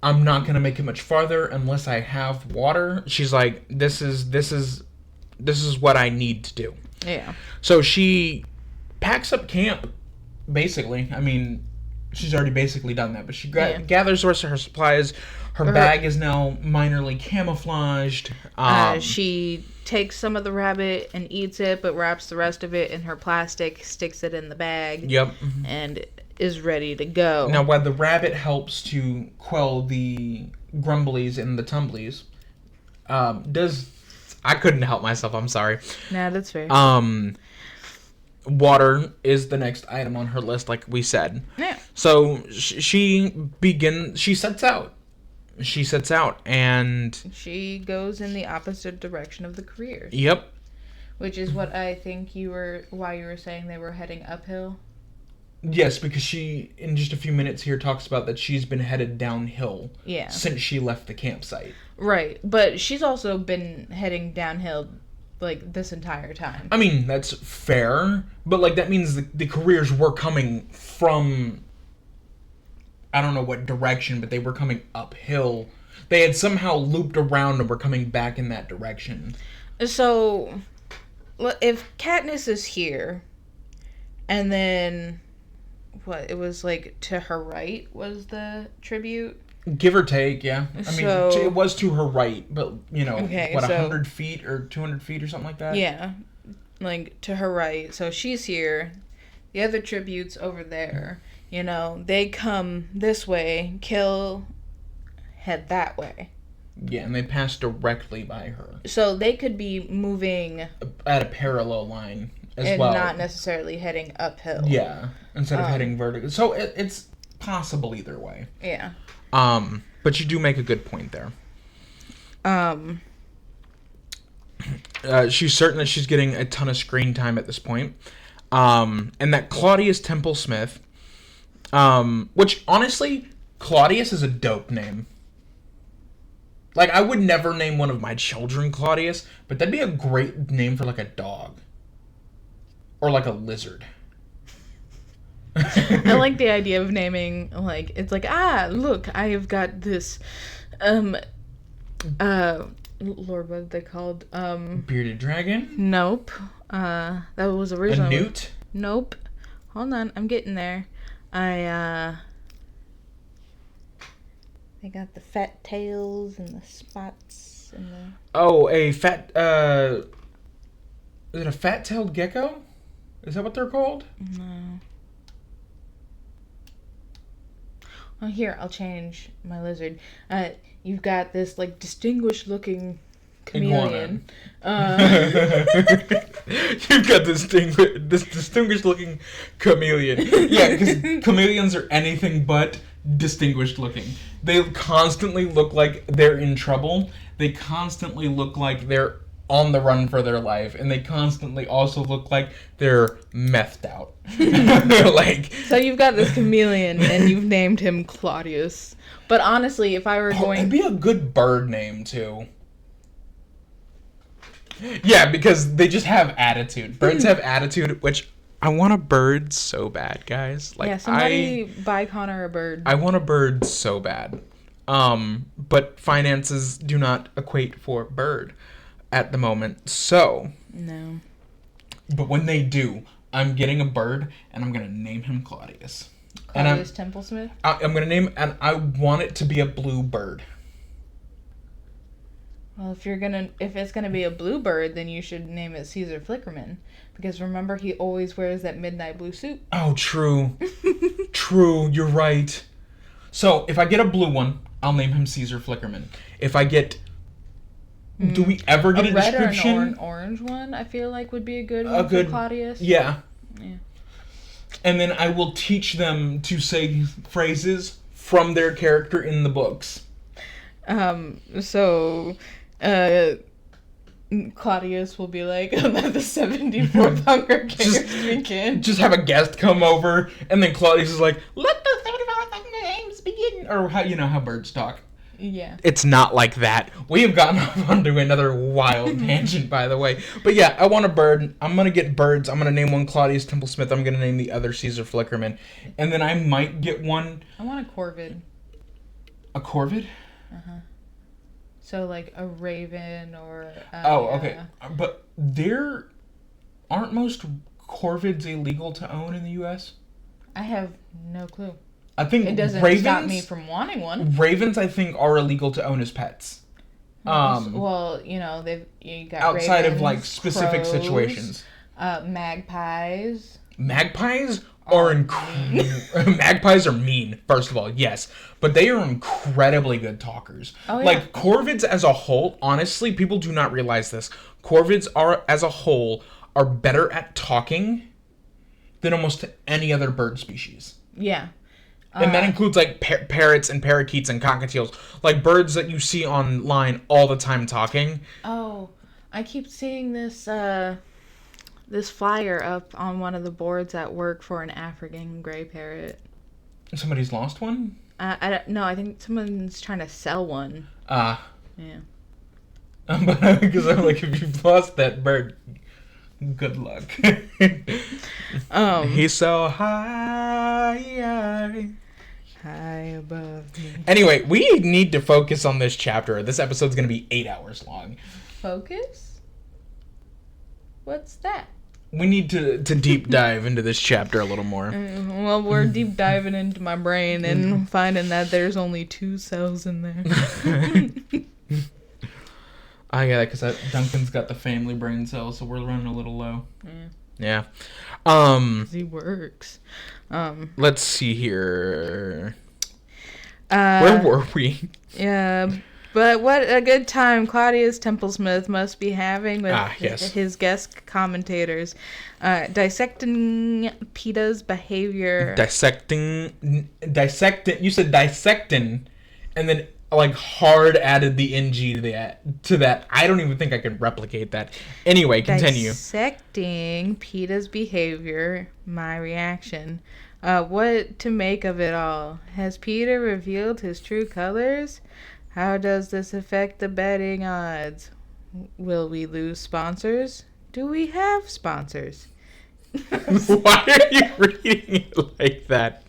I'm not going to make it much farther unless I have water. She's like, this is what I need to do.
Yeah.
So she packs up camp, basically. I mean, she's already basically done that, but she gathers the rest of her supplies. Her bag is now minorly camouflaged.
She takes some of the rabbit and eats it, but wraps the rest of it in her plastic, sticks it in the bag.
Yep.
And is ready to go.
Now, while the rabbit helps to quell the grumblies and the tumblies, I couldn't help myself, I'm sorry.
Nah, that's fair.
Water is the next item on her list, like we said.
Yeah.
So she sets out. And
she goes in the opposite direction of the careers.
Yep.
Which is what I think why you were saying they were heading uphill.
Yes, because she, in just a few minutes here, talks about that she's been headed downhill since she left the campsite.
Right, but she's also been heading downhill, like, this entire time.
I mean, that's fair, but, like, that means the careers were coming from, I don't know what direction, but they were coming uphill. They had somehow looped around and were coming back in that direction.
So, if Katniss is here, and then... it was like to her right was the tribute?
Give or take, yeah. I mean, it was to her right, but,
Okay,
100 feet or 200 feet or something like that?
Yeah, like, to her right. So she's here. The other tributes over there. They come this way, kill, head that way.
Yeah, and they pass directly by her.
So they could be moving...
at a parallel line as
and
well.
And not necessarily heading uphill.
Yeah, instead of heading vertical. So it's possible either way.
Yeah.
But you do make a good point there. She's certain that she's getting a ton of screen time at this point. And that Claudius Templesmith, which honestly, Claudius is a dope name. Like, I would never name one of my children Claudius, but that'd be a great name for, like, a dog. Or, like, a lizard.
I like the idea of naming, like, it's like, look, I have got this, Lord, what are they called?
Bearded dragon?
Nope. That was originally...
A newt?
Nope. Hold on, I'm getting there. They got the fat tails and the spots and the...
Oh, a fat, is it a fat-tailed gecko? Is that what they're called?
No. Oh, here, I'll change my lizard. You've got this, like, distinguished-looking chameleon.
You've got this distinguished-looking chameleon. Yeah, because chameleons are anything but distinguished-looking. They constantly look like they're in trouble. They constantly look like they're on the run for their life, and they constantly also look like they're methed out.
So you've got this chameleon, and you've named him Claudius. But honestly, if I were going...
It'd be a good bird name, too. Yeah, because they just have attitude. Birds have attitude, which... I want a bird so bad, guys. Like,
somebody buy Connor a bird.
I want a bird so bad. But finances do not equate for bird at the moment, so...
No.
But when they do, I'm getting a bird, and I'm going to name him Claudius.
Claudius Templesmith?
I'm going to name... And I want it to be a blue bird.
Well, if it's gonna be a blue bird, then you should name it Caesar Flickerman. Because remember, he always wears that midnight blue suit.
Oh, true. True, you're right. So, if I get a blue one, I'll name him Caesar Flickerman. If I get... Do we ever get a description?
Red or an orange one, I feel like, would be a good one for Claudius.
Yeah. And then I will teach them to say phrases from their character in the books.
Claudius will be like, I'm at the 74th Hunger Games weekend.
Just have a guest come over, and then Claudius is like, let the 74th Hunger Games begin. Or how birds talk.
Yeah.
It's not like that. We have gotten off onto another wild tangent, by the way. But yeah, I want a bird. I'm going to get birds. I'm going to name one Claudius Templesmith. I'm going to name the other Caesar Flickerman. And then I might get one...
I want a corvid.
A corvid?
Uh-huh. So, like, a raven or...
okay. But aren't most corvids illegal to own in the U.S.?
I have no clue.
I think
it doesn't stop me from wanting one.
Ravens, I think, are illegal to own as pets.
Well, you got
outside
ravens,
of like specific
crows,
situations.
Magpies.
Magpies are magpies are mean. First of all, yes, but they are incredibly good talkers.
Oh, yeah.
Like corvids as a whole, honestly, people do not realize this. Corvids as a whole are better at talking than almost any other bird species.
Yeah.
And that includes, like, parrots and parakeets and cockatiels. Like, birds that you see online all the time talking.
Oh, I keep seeing this flyer up on one of the boards at work for an African gray parrot.
Somebody's lost one?
I don't know. I think someone's trying to sell one.
Yeah.
But
because I'm like, if you've lost that bird, good luck. He's so high
above me.
Anyway, we need to focus on this chapter. This episode's going to be 8 hours long.
Focus? What's that?
We need to deep dive into this chapter a little more.
Well, we're deep diving into my brain and finding that there's only 2 cells in there.
I get it, because Duncan's got the family brain cells, so we're running a little low. Yeah.
He works.
Let's see here. Where were we?
Yeah, but what a good time Claudius Templesmith must be having with his guest commentators, dissecting Peeta's behavior.
Dissecting. You said dissecting, and then like hard added the ng to that. I don't even think I can replicate that. Anyway, continue.
Dissecting Peeta's behavior. My reaction. What to make of it all? Has Peeta revealed his true colors? How does this affect the betting odds? Will we lose sponsors? Do we have sponsors?
Why are you reading it like that?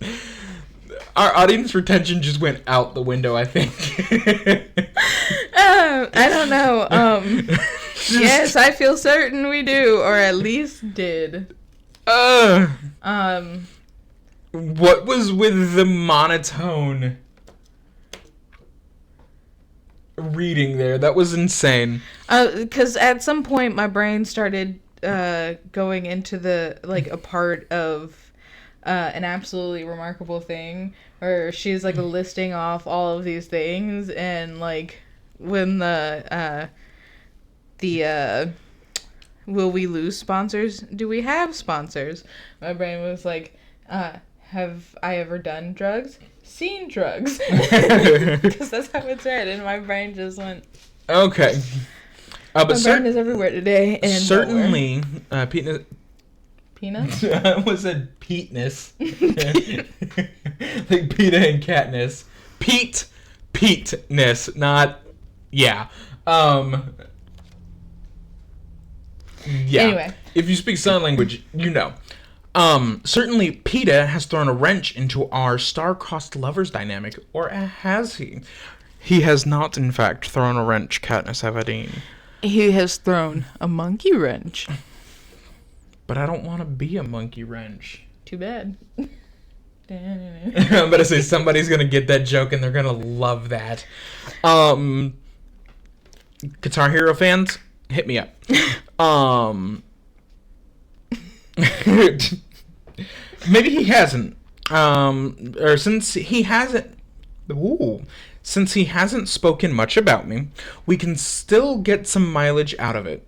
Our audience retention just went out the window, I think.
I don't know. Yes, I feel certain we do, or at least did.
What was with the monotone reading there? That was insane.
Because at some point my brain started going into the a part of an absolutely remarkable thing, where she's listing off all of these things, and when the will we lose sponsors? Do we have sponsors? My brain was like, have I ever done drugs? Seen drugs. Because that's how it's read, and my brain just went...
Okay.
But my brain is everywhere today. And
certainly, Peeta...
Peanuts?
I almost said Peetness. Like Peeta and Katniss. Peetness, not... Yeah. Yeah.
Anyway.
If you speak sign language, you know. Certainly Peeta has thrown a wrench into our star-crossed lovers dynamic, or has he? He has not, in fact, thrown a wrench, Katniss Everdeen.
He has thrown a monkey wrench.
But I don't want to be a monkey wrench.
Too bad.
I'm gonna say somebody's gonna get that joke and they're gonna love that. Guitar Hero fans, hit me up. Maybe he hasn't. Or since he hasn't spoken much about me, we can still get some mileage out of it.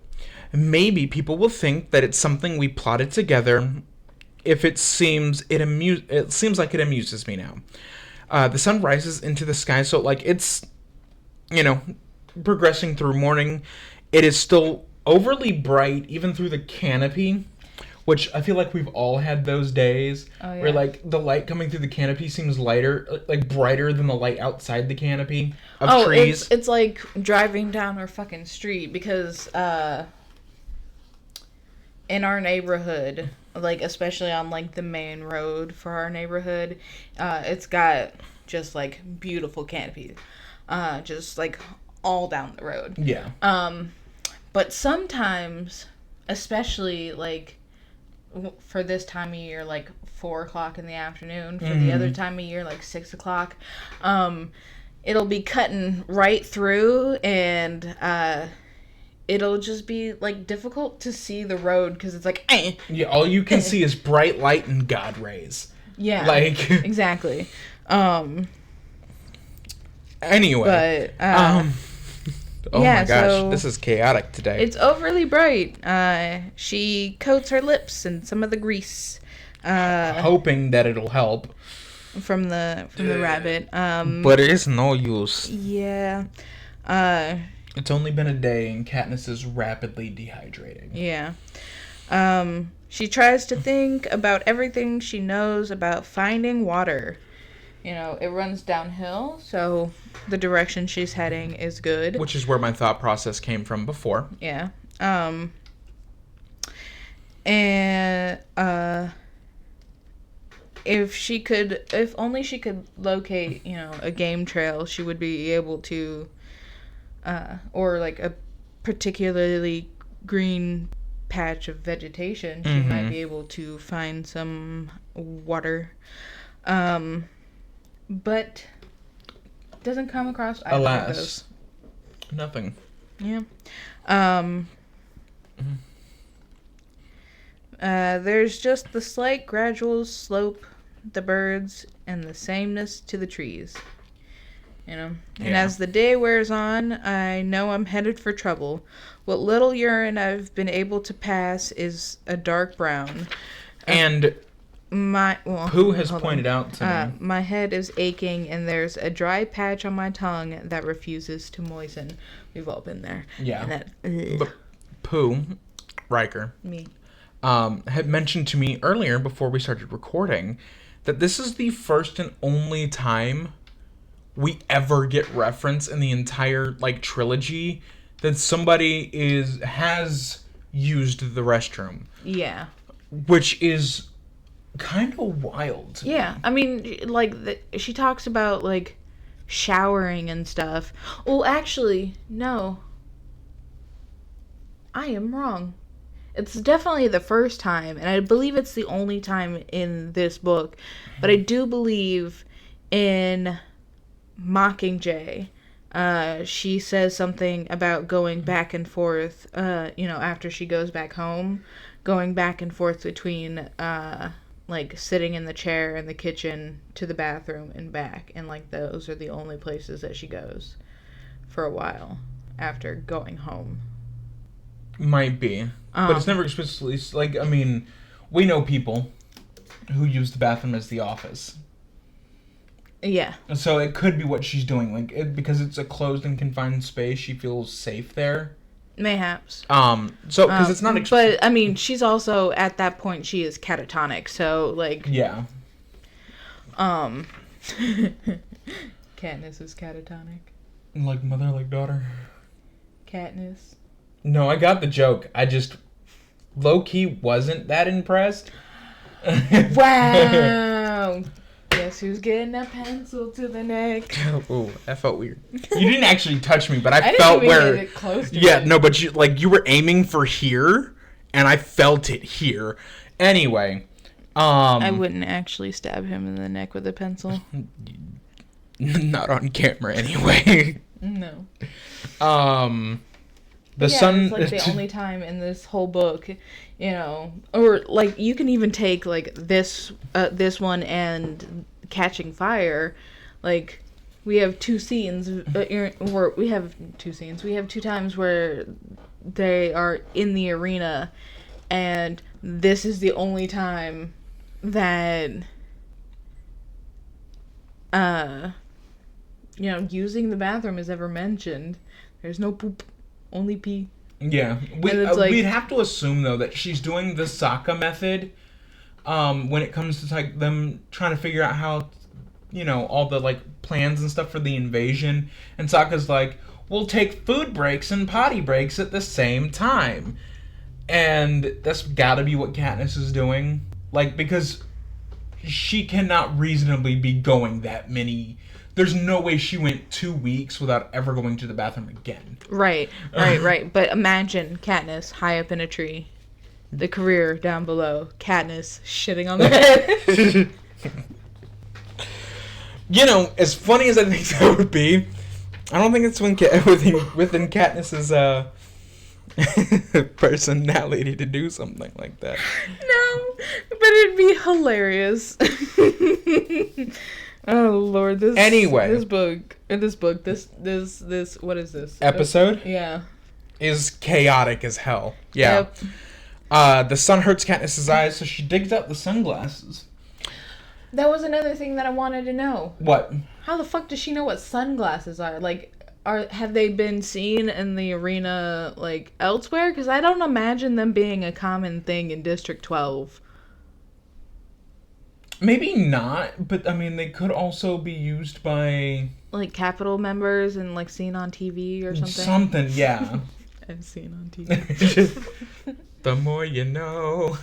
Maybe people will think that it's something we plotted together. If it seems like it amuses me now. The sun rises into the sky, so it's, progressing through morning. It is still overly bright, even through the canopy, which I feel like we've all had those days where the light coming through the canopy seems lighter, brighter than the light outside the canopy of trees.
It's like driving down our fucking street, because in our neighborhood, especially on the main road for our neighborhood, it's got just beautiful canopies, just all down the road.
Yeah.
But sometimes, especially for this time of year, 4:00 in the afternoon, for the other time of year, 6:00, it'll be cutting right through, and it'll just be difficult to see the road, because it's
Yeah, all you can see is bright light and God rays.
Yeah, exactly.
Anyway,
but
oh my gosh, this is chaotic today.
It's overly bright. She coats her lips in some of the grease,
hoping that it'll help
from the rabbit.
But it is no use.
Yeah.
It's only been a day, and Katniss is rapidly dehydrating.
Yeah. She tries to think about everything she knows about finding water. It runs downhill, so the direction she's heading is good.
Which is where my thought process came from before.
Yeah. And if only she could locate, a game trail, she would be able to, or a particularly green patch of vegetation, she might be able to find some water. But doesn't come across either of those.
Nothing.
Yeah. There's just the slight gradual slope, the birds, and the sameness to the trees. You know? And as the day wears on, I know I'm headed for trouble. What little urine I've been able to pass is a dark brown.
And Pooh has
hold
pointed
on.
out to me.
My head is aching, and there's a dry patch on my tongue that refuses to moisten. We've all been there.
Yeah.
And that,
but Pooh, Riker,
me.
had mentioned to me earlier before we started recording that this is the first and only time we ever get reference in the entire trilogy that somebody has used the restroom.
Yeah.
Which is kind of wild.
Yeah. I mean, she talks about showering and stuff. Well, actually, no. I am wrong. It's definitely the first time, and I believe it's the only time in this book. But I do believe in Mockingjay, she says something about going back and forth, after she goes back home, going back and forth between, sitting in the chair in the kitchen to the bathroom and back. And, those are the only places that she goes for a while after going home.
Might be. But it's never explicitly... we know people who use the bathroom as the office.
Yeah.
So it could be what she's doing. Because it's a closed and confined space, she feels safe there.
Mayhaps.
Because it's not...
But, she's also, at that point, she is catatonic, so,
Yeah.
Katniss is catatonic.
Like mother, like daughter.
Katniss.
No, I got the joke. I just low-key wasn't that impressed.
Wow! Guess who's getting a pencil to the neck?
Oh, that felt weird. You didn't actually touch me, but I
didn't
felt
even
where...
get it close to
yeah,
it.
no, but you were aiming for here, and I felt it here. Anyway,
I wouldn't actually stab him in the neck with a pencil.
Not on camera, anyway.
No.
Sun...
It's the only time in this whole book, or you can even take this one and Catching Fire, we have two scenes, we have two times where they are in the arena, and this is the only time that using the bathroom is ever mentioned. There's no poop. Only pee.
Yeah. We'd have to assume, though, that she's doing the Sokka method when it comes to them trying to figure out how, all the plans and stuff for the invasion. And Sokka's we'll take food breaks and potty breaks at the same time. And that's gotta be what Katniss is doing. Because she cannot reasonably be going that many... There's no way she went 2 weeks without ever going to the bathroom again. Right.
But imagine Katniss high up in a tree. The career down below. Katniss shitting on the head.
As funny as I think that would be, I don't think it's within Katniss's personality to do something like that.
No, but it'd be hilarious. Oh Lord! This book, what is this
episode?
Yeah,
is chaotic as hell. Yeah. Yep. The sun hurts Katniss's eyes, so she digs out the sunglasses.
That was another thing that I wanted to know.
What?
How the fuck does she know what sunglasses are? Have they been seen in the arena elsewhere? Because I don't imagine them being a common thing in District 12.
Maybe not, but they could also be used by
Capitol members and seen on TV or something.
Something, yeah.
I've seen on TV.
The more you know.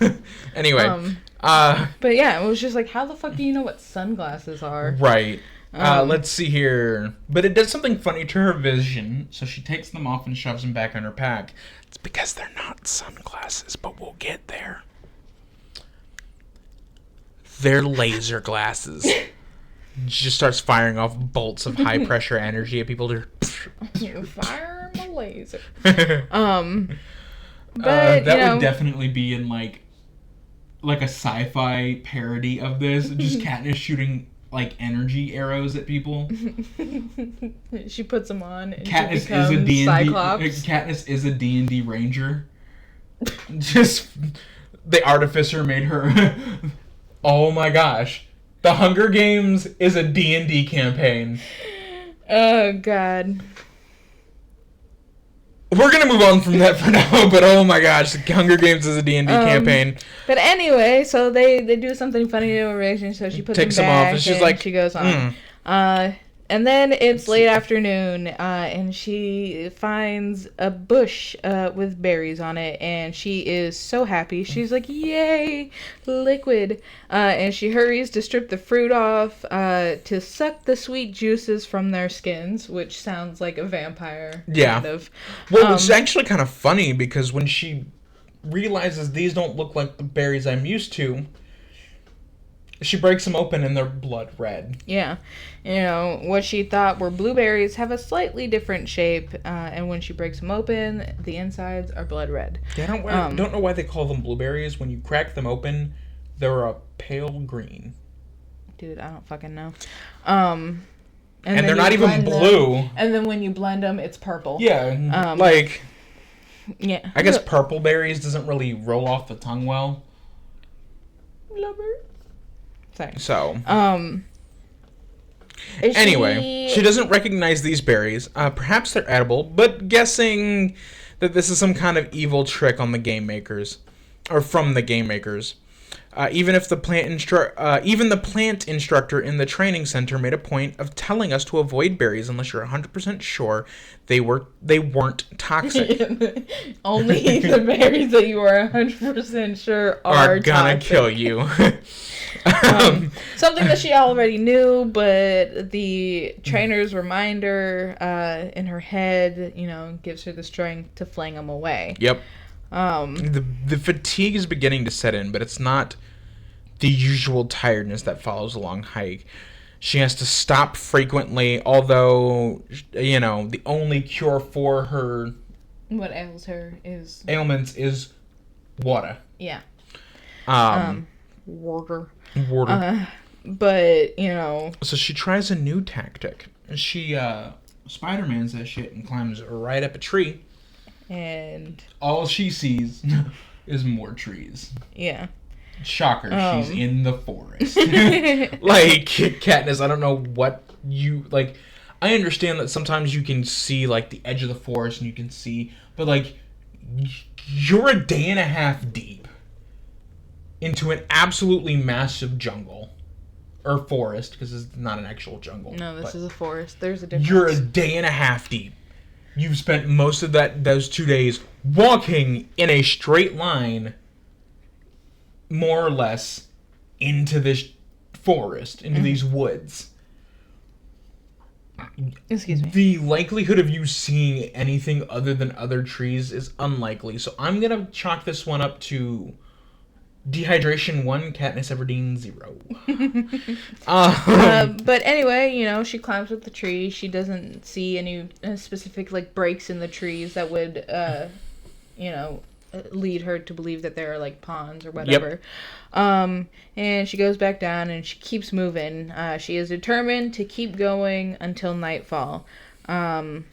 Anyway,
but yeah, it was just how the fuck do you know what sunglasses are?
Right. Let's see here. But it does something funny to her vision, so she takes them off and shoves them back in her pack. It's because they're not sunglasses, but we'll get there. They're laser glasses. She just starts firing off bolts of high pressure energy at people.
You fire my laser.
But that would
know,
definitely be in like a sci-fi parody of this. Just Katniss shooting like energy arrows at people.
She puts them on. And
Katniss
is a D&D Cyclops.
Katniss is a D&D ranger. Just the artificer made her. Oh my gosh. The Hunger Games is a D&D campaign.
Oh, God.
We're going to move on from that for now, but oh my gosh, the Hunger Games is a D&D campaign.
But anyway, so they do something funny to her reaction, so she puts them back,
off, and she's like,
she goes on. And then it's late afternoon, and she finds a bush with berries on it, and she is so happy. She's like, yay, liquid. And she hurries to strip the fruit off to suck the sweet juices from their skins, which sounds like a vampire.
Yeah.
Kind of.
Well, it's actually kind of funny, because when she realizes these don't look like the berries I'm used to, she breaks them open and they're blood red.
Yeah. You know, what she thought were blueberries have a slightly different shape, and when she breaks them open, the insides are blood red.
Yeah, I don't know why they call them blueberries. When you crack them open, they're a pale green.
Dude, I don't fucking know. And
they're not even blue.
And then when you blend them, it's purple.
Yeah,
Yeah.
I guess purple berries doesn't really roll off the tongue well.
Blubber. Sorry.
So. Anyway, she doesn't recognize these berries. Perhaps they're edible, but guessing that this is some kind of evil trick on the game makers, or from the game makers. Even the plant instructor in the training center made a point of telling us to avoid berries unless you're 100% sure they weren't toxic.
Only the berries that you are 100% sure are
gonna
toxic.
kill you.
Something that she already knew, but the trainer's reminder in her head, gives her the strength to fling them away.
Yep. The fatigue is beginning to set in, but it's not the usual tiredness that follows a long hike. She has to stop frequently, although, the only cure for her...
What ails her is...
ailments is water.
Yeah.
Water.
But,
So she tries a new tactic. She, Spider-Man's that shit and climbs right up a tree.
And...
all she sees is more trees.
Yeah.
Shocker, she's in the forest. Like, Katniss, I don't know what you... like, I understand that sometimes you can see, like, the edge of the forest and you can see... but, like, you're a day and a half deep into an absolutely massive jungle. Or forest, because it's not an actual jungle.
No, this is a forest. There's a difference.
You're a day and a half deep. You've spent most of those 2 days walking in a straight line, more or less, into this forest, into these woods.
Excuse me.
The likelihood of you seeing anything other than other trees is unlikely. So I'm going to chalk this one up to dehydration 1, Katniss Everdeen 0.
But anyway, she climbs up the tree. She doesn't see any specific, like, breaks in the trees that would, lead her to believe that there are, like, ponds or whatever. Yep. And she goes back down and she keeps moving. She is determined to keep going until nightfall. And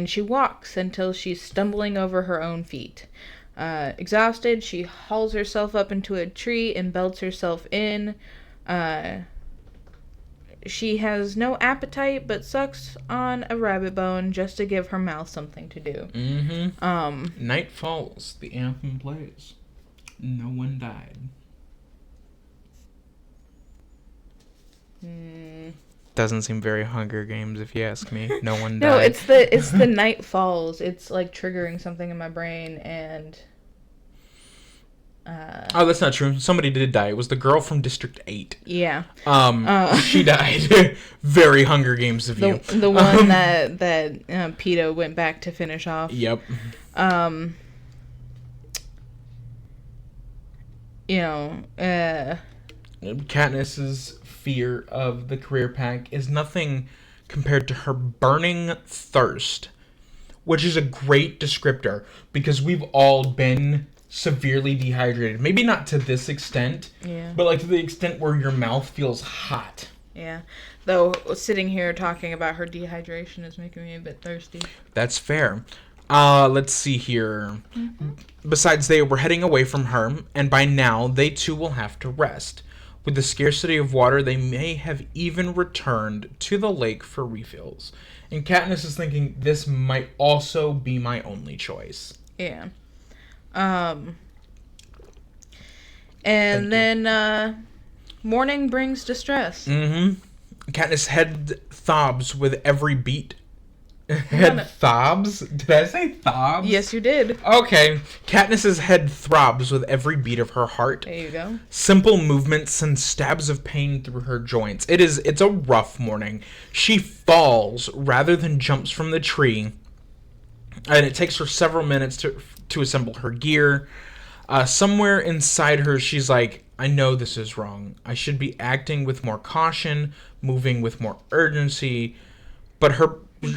she walks until she's stumbling over her own feet. Exhausted, she hauls herself up into a tree and belts herself in. She has no appetite, but sucks on a rabbit bone just to give her mouth something to do.
Mm-hmm. Night falls. The anthem plays. No one died. Doesn't seem very Hunger Games, if you ask me. No one died.
No, it's the night falls. It's like triggering something in my brain, and
Oh, that's not true. Somebody did die. It was the girl from District 8.
Yeah.
She died. Very Hunger Games of you.
The one that Peeta went back to finish off.
Yep. Katniss's fear of the career pack is nothing compared to her burning thirst, which is a great descriptor because we've all been severely dehydrated. Maybe not to this extent, but like to the extent where your mouth feels hot.
Yeah. Though sitting here talking about her dehydration is making me a bit thirsty.
That's fair. Let's see here. Besides, they were heading away from her, and by now they too will have to rest. With the scarcity of water, they may have even returned to the lake for refills. And Katniss is thinking, this might also be my only choice.
Yeah. And then morning brings distress.
Katniss' head throbs with every beat. Head throbs? Did I say throbs?
Yes, you did.
Okay. Katniss's head throbs with every beat of her heart.
There you go.
Simple movements send stabs of pain through her joints. It's a rough morning. She falls rather than jumps from the tree, and it takes her several minutes to assemble her gear. Somewhere inside her, she's like, I know this is wrong. I should be acting with more caution, moving with more urgency, but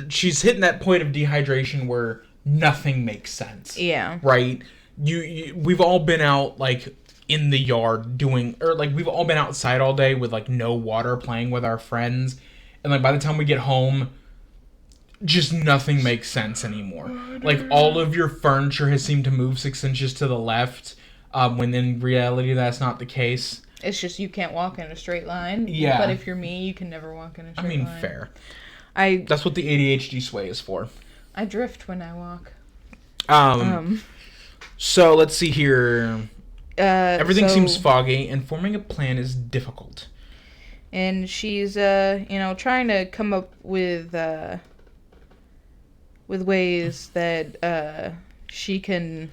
she's hitting that point of dehydration where nothing makes sense.
Yeah.
Right? We've all been out, like, in the yard we've all been outside all day with, like, no water, playing with our friends, and, like, by the time we get home, just nothing makes sense anymore. Like, all of your furniture has seemed to move 6 inches to the left, when in reality that's not the case.
It's just you can't walk in a straight line.
Yeah.
But if you're me, you can never walk in a straight line.
Fair. That's what the ADHD sway is for.
I drift when I walk.
So, let's see here. Everything seems foggy, and forming a plan is difficult.
And she's, trying to come up with ways that she can,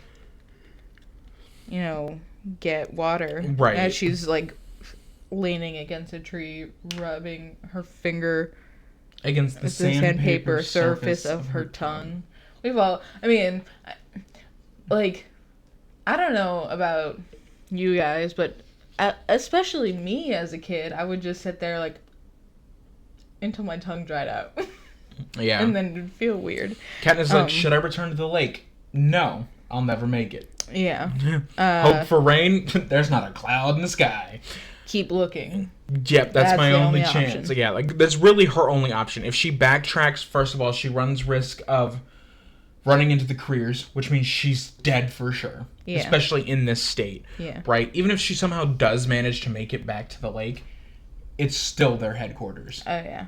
get water.
Right.
As she's, like, leaning against a tree, rubbing her finger
against the sandpaper
surface of her tongue. We've all, I don't know about you guys, but especially me as a kid, I would just sit there, like, until my tongue dried out.
Yeah.
And then it'd feel weird.
Katniss like, should I return to the lake? No, I'll never make it.
Yeah.
Hope for rain? There's not a cloud in the sky.
Keep looking.
Yep, that's my only chance.
Option.
So yeah, like, that's really her only option. If she backtracks, first of all, she runs risk of running into the careers, which means she's dead for sure.
Yeah.
Especially in this state.
Yeah.
Right? Even if she somehow does manage to make it back to the lake, it's still their headquarters.
Oh, yeah.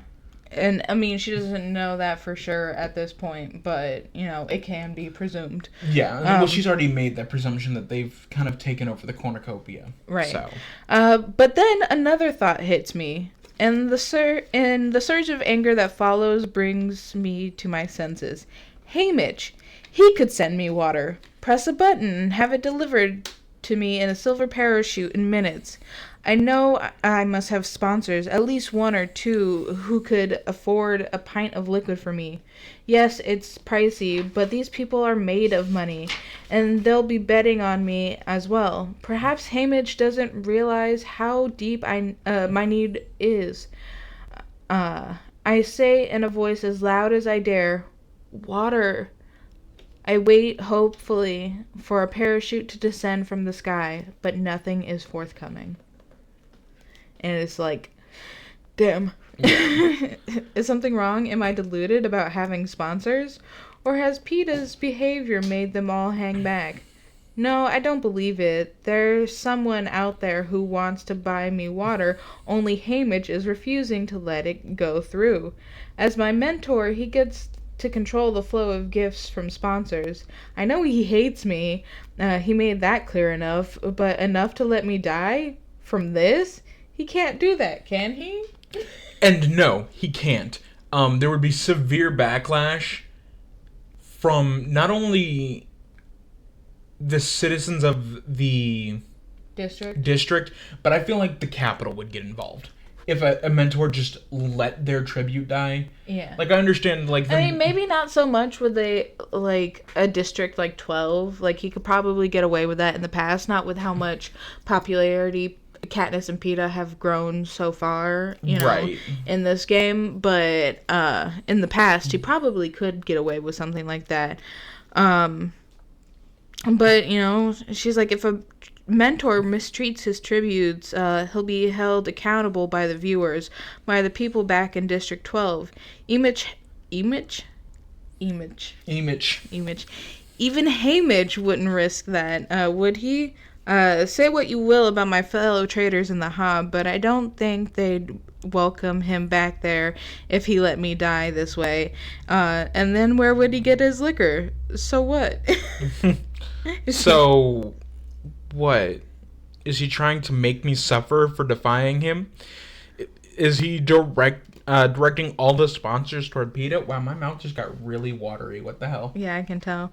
And, she doesn't know that for sure at this point, but, it can be presumed.
Yeah, well, she's already made that presumption that they've kind of taken over the cornucopia.
Right.
So.
But then another thought hits me, and the surge of anger that follows brings me to my senses. Hey, Mitch, he could send me water. Press a button and have it delivered to me in a silver parachute in minutes. I know I must have sponsors, at least one or two, who could afford a pint of liquid for me. Yes, it's pricey, but these people are made of money, and they'll be betting on me as well. Perhaps Haymitch doesn't realize how deep my need is. I say in a voice as loud as I dare, water. I wait hopefully for a parachute to descend from the sky, but nothing is forthcoming. And it's like, damn. Is something wrong? Am I deluded about having sponsors? Or has Peeta's behavior made them all hang back? No, I don't believe it. There's someone out there who wants to buy me water, only Haymitch is refusing to let it go through. As my mentor, he gets to control the flow of gifts from sponsors. I know he hates me. He made that clear enough, but enough to let me die? From this? He can't do that, can he?
And no, he can't. There would be severe backlash from not only the citizens of the district, but I feel like the capital would get involved if a mentor just let their tribute die.
Yeah.
Like, I understand, like...
I mean, maybe not so much with a district like 12. Like, he could probably get away with that in the past, not with how much popularity Katniss and Peeta have grown so far,
Right.
in this game. But in the past, he probably could get away with something like that. But, she's like, if a mentor mistreats his tributes, he'll be held accountable by the viewers, by the people back in District 12. Even Haymitch wouldn't risk that, would he? Say what you will about my fellow traitors in the Hob, but I don't think they'd welcome him back there if he let me die this way. And then where would he get his liquor? So what?
So, what? Is he trying to make me suffer for defying him? Is he directing all the sponsors toward Peeta? Wow, my mouth just got really watery. What the hell?
Yeah, I can tell.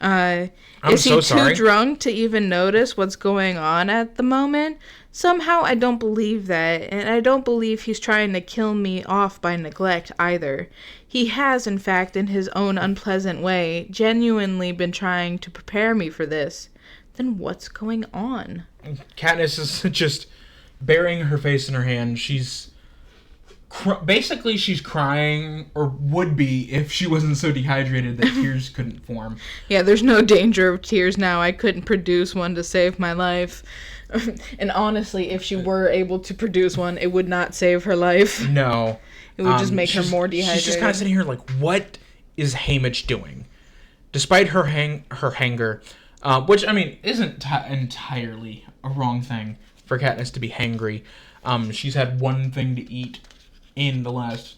I'm
Is he
so sorry.
too drunk to even notice what's going on at the moment? Somehow I don't believe that, and I don't believe he's trying to kill me off by neglect either. He has, in fact, in his own unpleasant way, genuinely been trying to prepare me for this. Then what's going on?
Katniss is just burying her face in her hand. She's basically she's crying, or would be if she wasn't so dehydrated that tears couldn't form.
Yeah, there's no danger of tears now. I couldn't produce one to save my life. And honestly, if she were able to produce one, it would not save her life.
No.
It would just make her more dehydrated.
She's just kind of sitting here like, what is Haymitch doing? Despite her hanger, which, I mean, isn't entirely a wrong thing for Katniss to be hangry. She's had one thing to eat in the last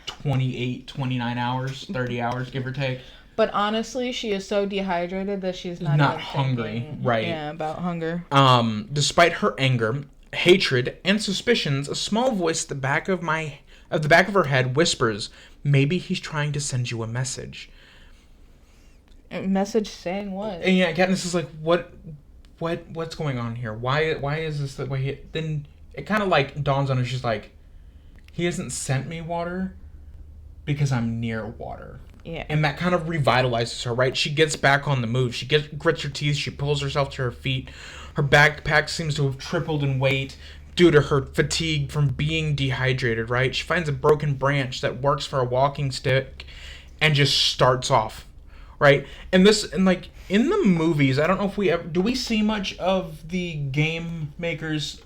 28, 29 hours, 30 hours, give or take.
But honestly, she is so dehydrated that she's not even
hungry,
thinking,
right?
Yeah, about hunger.
Despite her anger, hatred, and suspicions, a small voice at the back of her head whispers, "Maybe he's trying to send you a message."
A message saying what?
And yeah, Katniss is like, what's going on here? Why is this the way? Then it kind of like dawns on her. She's like, he hasn't sent me water because I'm near water.
Yeah.
And that kind of revitalizes her, right? She gets back on the move. She grits her teeth. She pulls herself to her feet. Her backpack seems to have tripled in weight due to her fatigue from being dehydrated, right? She finds a broken branch that works for a walking stick and just starts off, right? And like in the movies, I don't know if do we see much of the game makers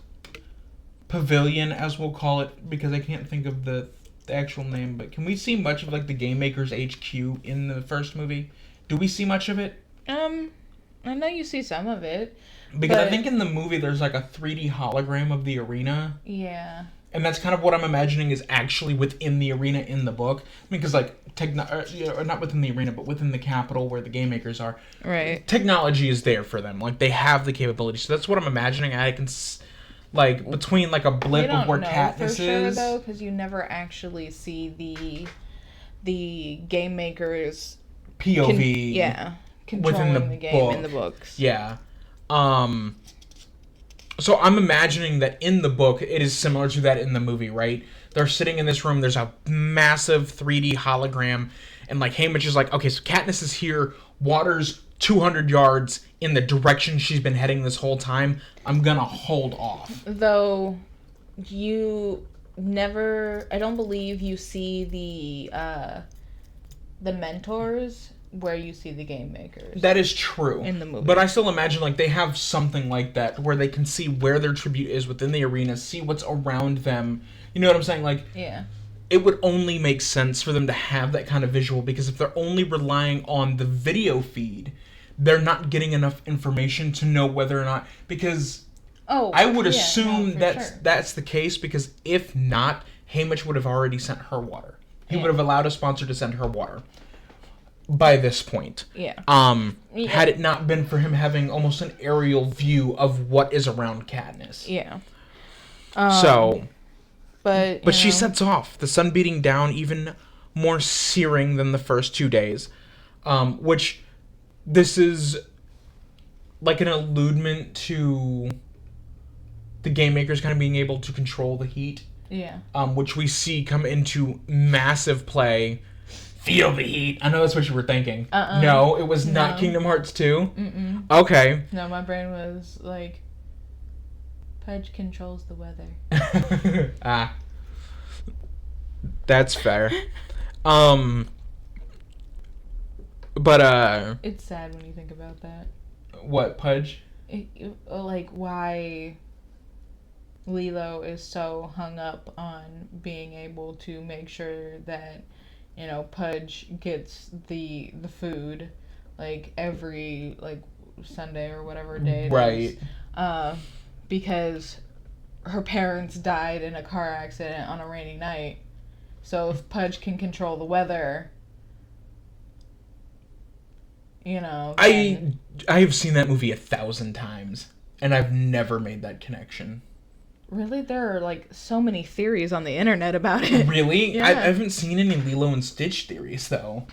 pavilion, as we'll call it, because I can't think of the actual name, but can we see much of like the Game Maker's HQ in the first movie? Do we see much of it?
I know you see some of it.
Because I think in the movie there's like a 3D hologram of the arena.
Yeah.
And that's kind of what I'm imagining is actually within the arena in the book. I mean, because like not within the arena, but within the capital where the Game Makers are.
Right.
Technology is there for them. Like they have the capability. So that's what I'm imagining. I can. Like, between, like, a blip of where Katniss is. You don't know for sure,
though, because you never actually see the game makers...
POV.
Controlling the game in the books.
Yeah. So I'm imagining that in the book, it is similar to that in the movie, right? They're sitting in this room, there's a massive 3D hologram, and, like, Haymitch is like, okay, so Katniss is here, water's 200 yards in the direction she's been heading this whole time. I'm gonna hold off.
Though you never, I don't believe you see the mentors where you see the game makers.
That is true.
In the movie.
But I still imagine like they have something like that where they can see where their tribute is within the arena, see what's around them. You know what I'm saying? Like,
yeah.
It would only make sense for them to have that kind of visual, because if they're only relying on the video feed, they're not getting enough information to know whether or not, because I would assume that's the case, because if not, Haymitch would have already sent her water. He would have allowed a sponsor to send her water by this point.
Yeah.
Had it not been for him having almost an aerial view of what is around Katniss.
Yeah.
But she sets off, the sun beating down even more searing than the first 2 days, which this is like an alludement to the game makers kind of being able to control the heat.
Yeah.
Which we see come into massive play. Feel the heat. I know that's what you were thinking. No, it was not Kingdom Hearts 2.
Mm-mm.
Okay.
No, my brain was like, Pudge controls the weather.
That's fair. But
it's sad when you think about that.
What, Pudge?
Like why Lilo is so hung up on being able to make sure that, you know, Pudge gets the food like every like Sunday or whatever day it is. Because her parents died in a car accident on a rainy night. So if Pudge can control the weather, you know,
I have seen that movie 1,000 times and I've never made that connection.
Really? There are, like, so many theories on the internet about it.
Really?
Yeah.
I haven't seen any Lilo and Stitch theories, though.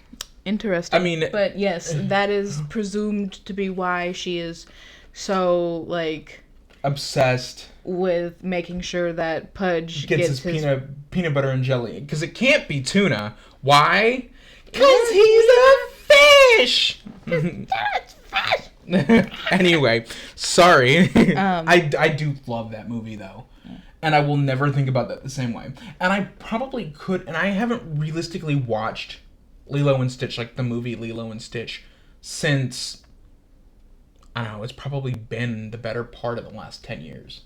Interesting.
I mean...
But, yes, that is presumed to be why she is so, like...
obsessed.
With making sure that Pudge
gets his peanut butter and jelly. Because it can't be tuna. Why? Because he's a fish!
That's fish!
Anyway, sorry. I do love that movie, though. Yeah. And I will never think about that the same way. And I probably could, and I haven't realistically watched Lilo and Stitch, like the movie Lilo and Stitch, since, I don't know, it's probably been the better part of the last 10 years.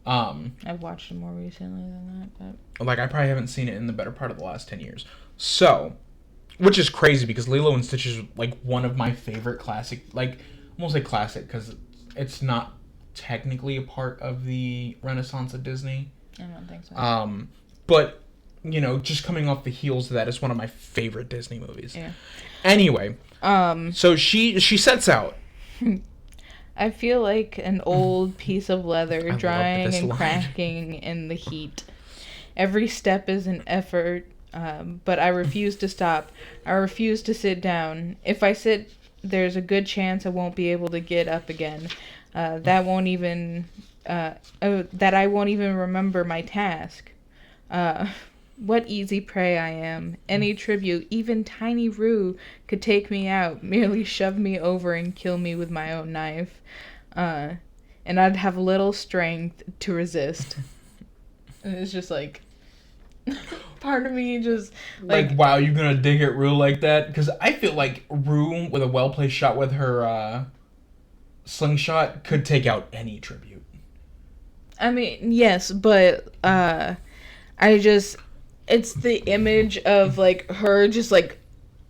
I've watched it more recently than that, but...
Like, I probably haven't seen it in the better part of the last 10 years. So, which is crazy, because Lilo and Stitch is, like, one of my favorite classic, like... I won't say classic because it's not technically a part of the Renaissance of Disney.
I don't think so.
But, you know, just coming off the heels of that, it's one of my favorite Disney movies.
Yeah.
Anyway, so she sets out.
I feel like an old piece of leather drying and cracking in the heat. Every step is an effort, but I refuse to stop. I refuse to sit down. If I sit... there's a good chance I won't be able to get up again. That I won't even remember my task. What easy prey I am. Any tribute, even tiny Rue, could take me out, merely shove me over and kill me with my own knife. And I'd have little strength to resist. And it's just like... part of me just
like wow, you're gonna dig at Rue like that? Because I feel like Rue, with a well-placed shot with her slingshot, could take out any tribute.
I mean, yes, but it's the image of like her just like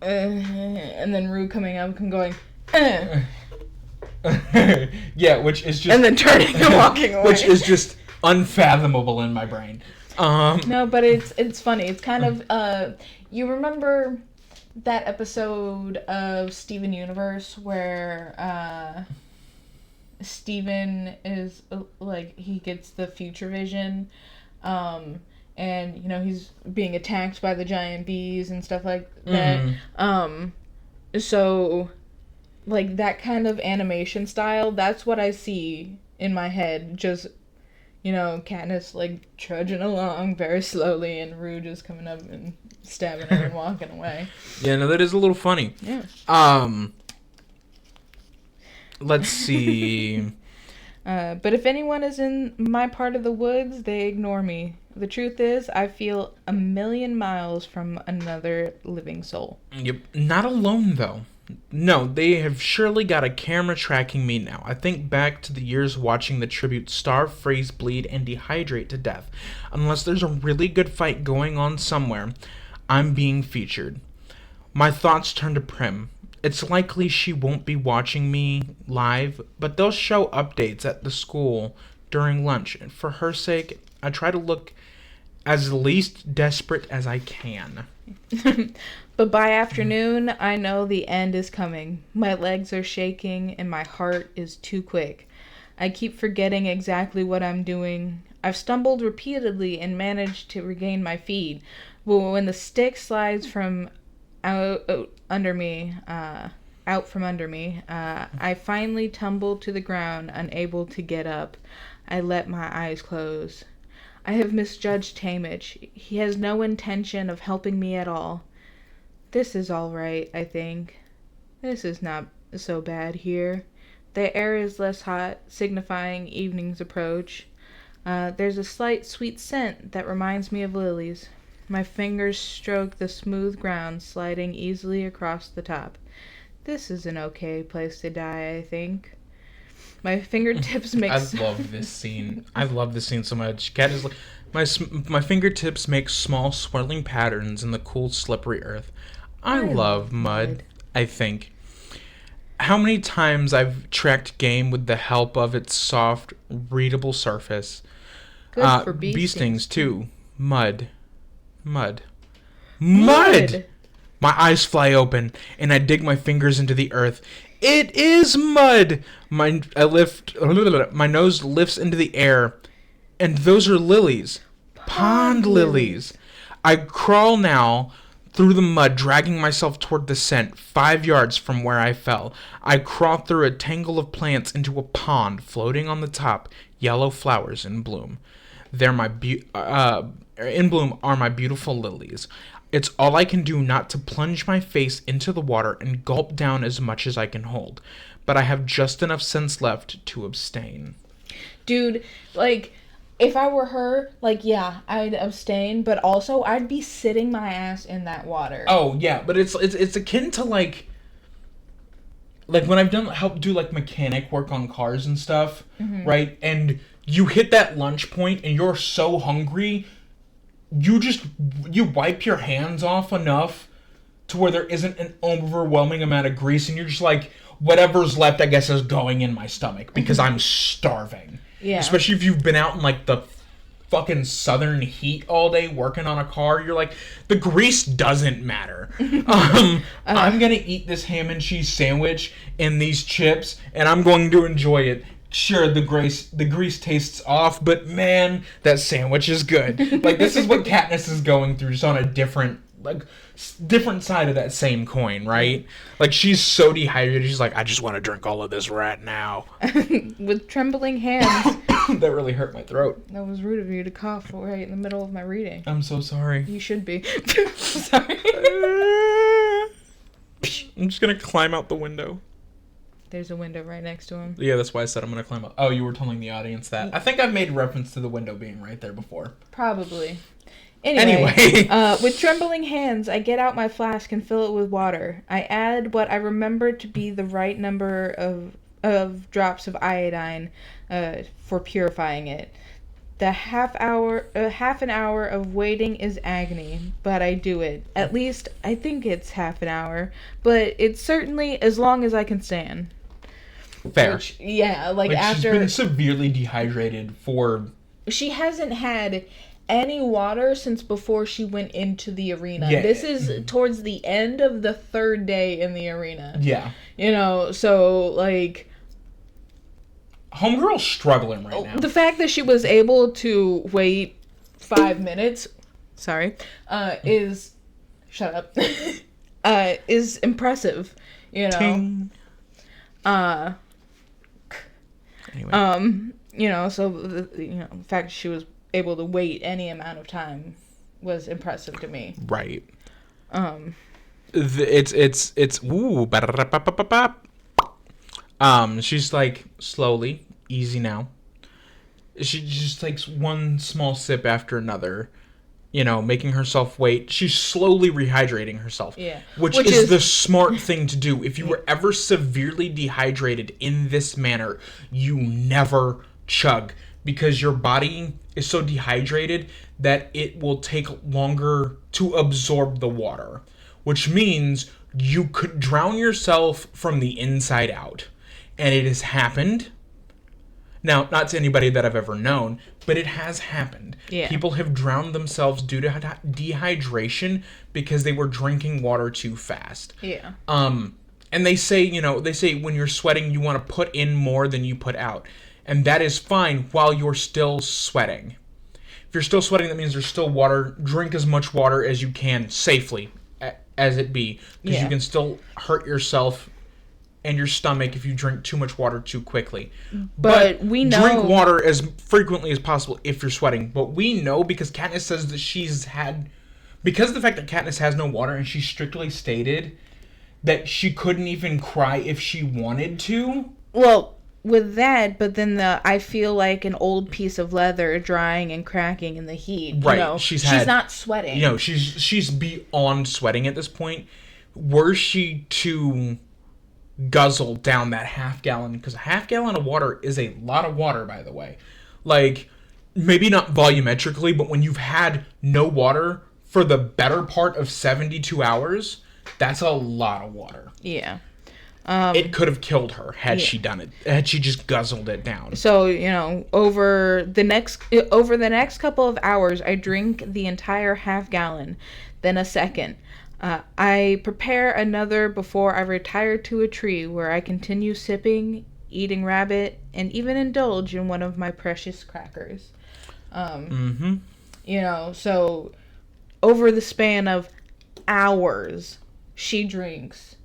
and then Rue coming up and going
yeah, which is just
and then turning and walking away,
which is just unfathomable in my brain.
No, but it's funny. It's kind of you remember that episode of Steven Universe where Steven is like he gets the future vision, and you know he's being attacked by the giant bees and stuff like that. So like that kind of animation style, that's what I see in my head. Just, you know, Katniss, like, trudging along very slowly and Rue just coming up and stabbing her and walking away.
Yeah, no, that is a little funny.
Yeah.
Let's see.
But if anyone is in my part of the woods, they ignore me. The truth is, I feel 1,000,000 miles from another living soul.
Yep. Not alone, though. No, they have surely got a camera tracking me now. I think back to the years watching the tribute starve, freeze, bleed, and dehydrate to death. Unless there's a really good fight going on somewhere, I'm being featured. My thoughts turn to Prim. It's likely she won't be watching me live, but they'll show updates at the school during lunch. And for her sake, I try to look as least desperate as I can.
But by afternoon, I know the end is coming. My legs are shaking and my heart is too quick. I keep forgetting exactly what I'm doing. I've stumbled repeatedly and managed to regain my feet. But when the stick slides from out under me, out from under me. I finally tumbled to the ground, unable to get up. I let my eyes close. I have misjudged Tamich. He has no intention of helping me at all. This is all right, I think. This is not so bad here. The air is less hot, signifying evening's approach. There's a slight sweet scent that reminds me of lilies. My fingers stroke the smooth ground, sliding easily across the top. This is an okay place to die, I think. My fingertips make...
I love this scene. I love this scene so much. Cat is like... My fingertips make small swirling patterns in the cool, slippery earth. I love mud, I think. How many times I've tracked game with the help of its soft, readable surface.
Good for
bee stings, too. Mud. Mud. My eyes fly open, and I dig my fingers into the earth. It is mud! My nose lifts into the air, and those are lilies. Pond lilies. I crawl now through the mud, dragging myself toward the scent, 5 yards from where I fell. I crawl through a tangle of plants into a pond, floating on the top, yellow flowers in bloom. In bloom are my beautiful lilies. It's all I can do not to plunge my face into the water and gulp down as much as I can hold. But I have just enough sense left to abstain.
Dude, like, if I were her, like, yeah, I'd abstain, but also I'd be sitting my ass in that water.
Oh, yeah, but it's akin to, like when I've helped do, like, mechanic work on cars and stuff, right? And you hit that lunch point and you're so hungry, you wipe your hands off enough to where there isn't an overwhelming amount of grease, and you're just like, whatever's left, I guess, is going in my stomach because I'm starving.
Yeah.
Especially if you've been out in, like, the fucking southern heat all day working on a car. You're like, the grease doesn't matter. I'm gonna eat this ham and cheese sandwich and these chips, and I'm going to enjoy it. Sure, the grease tastes off, but man, that sandwich is good. Like, this is what Katniss is going through, just on a different side of that same coin, right? Like, she's so dehydrated, she's like, I just want to drink all of this right now.
With trembling hands.
That really hurt my throat.
That was rude of you to cough right in the middle of my reading.
I'm so sorry.
You should be. Sorry.
I'm just gonna climb out the window.
There's a window right next to him.
Yeah, that's why I said I'm gonna climb up. Oh, you were telling the audience that. I think I've made reference to the window being right there before.
Probably. Anyway. With trembling hands, I get out my flask and fill it with water. I add what I remember to be the right number of drops of iodine for purifying it. The half an hour of waiting is agony, but I do it. At least I think it's half an hour, but it's certainly as long as I can stand.
Fair.
Which, yeah, like
she's
after
been severely dehydrated for.
She hasn't had any water since before she went into the arena.
Yeah.
This is towards the end of the 3rd day in the arena.
Yeah.
You know, so like.
Homegirl's struggling right now.
The fact that she was able to wait 5 minutes, is shut up. Is impressive, you know.
Ting.
Anyway. You know, so the fact that she was able to wait any amount of time was impressive to me.
Right. It's ooh. She's like slowly, easy now. She just takes one small sip after another, making herself wait. She's slowly rehydrating herself.
Yeah.
Which is the smart thing to do. If you were ever severely dehydrated in this manner, you never chug, because your body is so dehydrated that it will take longer to absorb the water, which means you could drown yourself from the inside out. And it has happened. Now, not to anybody that I've ever known, but it has happened.
Yeah.
People have drowned themselves due to dehydration because they were drinking water too fast.
Yeah.
And they say when you're sweating, you want to put in more than you put out. And that is fine while you're still sweating. If you're still sweating, that means there's still water. Drink as much water as you can safely, as it be. Because you can still hurt yourself and your stomach if you drink too much water too quickly.
But we know...
Drink water as frequently as possible if you're sweating. But we know, because Katniss says that she's had... Because of the fact that Katniss has no water, and she strictly stated that she couldn't even cry if she wanted to.
Well, with that, but then I feel like an old piece of leather drying and cracking in the heat.
Right.
You know, she's not sweating.
You know, she's beyond sweating at this point. Were she to guzzle down that half gallon, because a half gallon of water is a lot of water, by the way. Like, maybe not volumetrically, but when you've had no water for the better part of 72 hours, that's a lot of water.
Yeah.
It could have killed her had she done it. Had she just guzzled it down.
So, you know, over the next couple of hours, I drink the entire half gallon, then a second. I prepare another before I retire to a tree where I continue sipping, eating rabbit, and even indulge in one of my precious crackers. You know, so over the span of hours, she drinks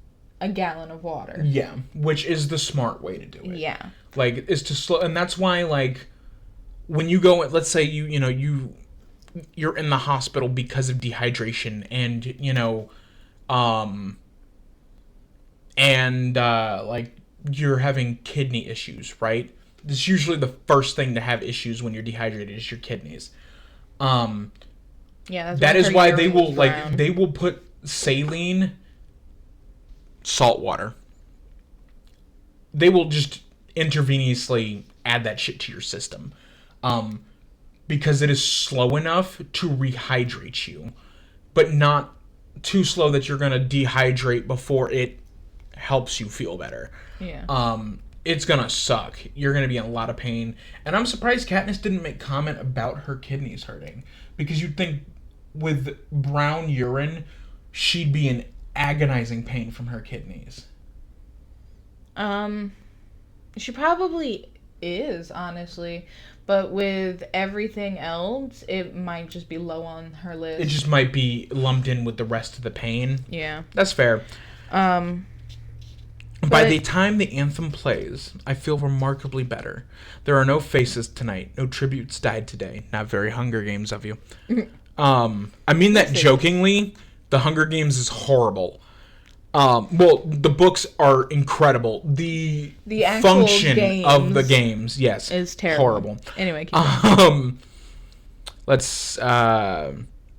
a gallon of water.
Yeah, which is the smart way to do it.
Yeah.
Like, is to slow, and that's why, like, when you go, let's say you're in the hospital because of dehydration, and, you know, like, you're having kidney issues, right? It's usually the first thing to have issues when you're dehydrated is your kidneys.
Yeah,
that is why they will put saline, salt water. They will just intravenously add that shit to your system, because it is slow enough to rehydrate you, but not too slow that you're gonna dehydrate before it helps you feel better.
Yeah.
It's gonna suck. You're gonna be in a lot of pain, and I'm surprised Katniss didn't make comment about her kidneys hurting, because you'd think with brown urine she'd be in agonizing pain from her kidneys.
She probably is, honestly, but with everything else, it might just be low on her list.
It just might be lumped in with the rest of the pain.
Yeah.
That's fair. By the time the anthem plays, I feel remarkably better. There are no faces tonight. No tributes died today. Not very Hunger Games of you. I mean that jokingly. The Hunger Games is horrible. Well, the books are incredible. The function of the games, yes,
is terrible.
Horrible.
Anyway, keep going.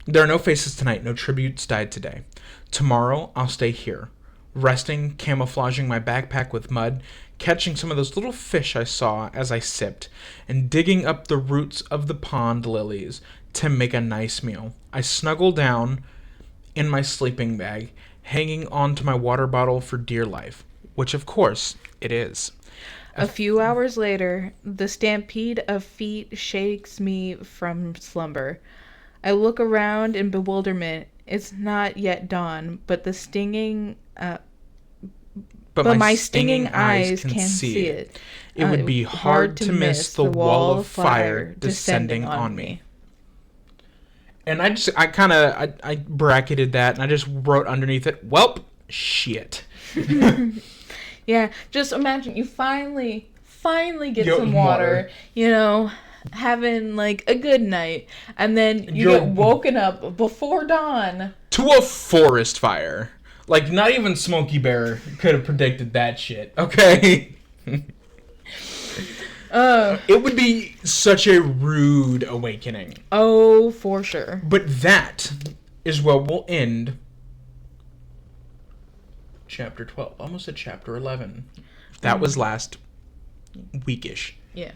There are no faces tonight. No tributes died today. Tomorrow, I'll stay here, resting, camouflaging my backpack with mud, catching some of those little fish I saw as I sipped, and digging up the roots of the pond lilies to make a nice meal. I snuggle down in my sleeping bag, hanging on to my water bottle for dear life, which of course it is.
A few hours later, the stampede of feet shakes me from slumber. I look around in bewilderment. It's not yet dawn, but the stinging... But my stinging eyes can see it.
It would be hard to miss the wall of fire descending on me. And I bracketed that, and I just wrote underneath it, "Welp, shit."
Yeah, just imagine you finally get some water, you know, having like a good night, and then you get woken up before dawn
to a forest fire. Like, not even Smokey Bear could have predicted that shit, okay? It would be such a rude awakening.
Oh, for sure.
But that is where we'll end chapter 12. Almost at chapter 11. That was last weekish.
Yeah.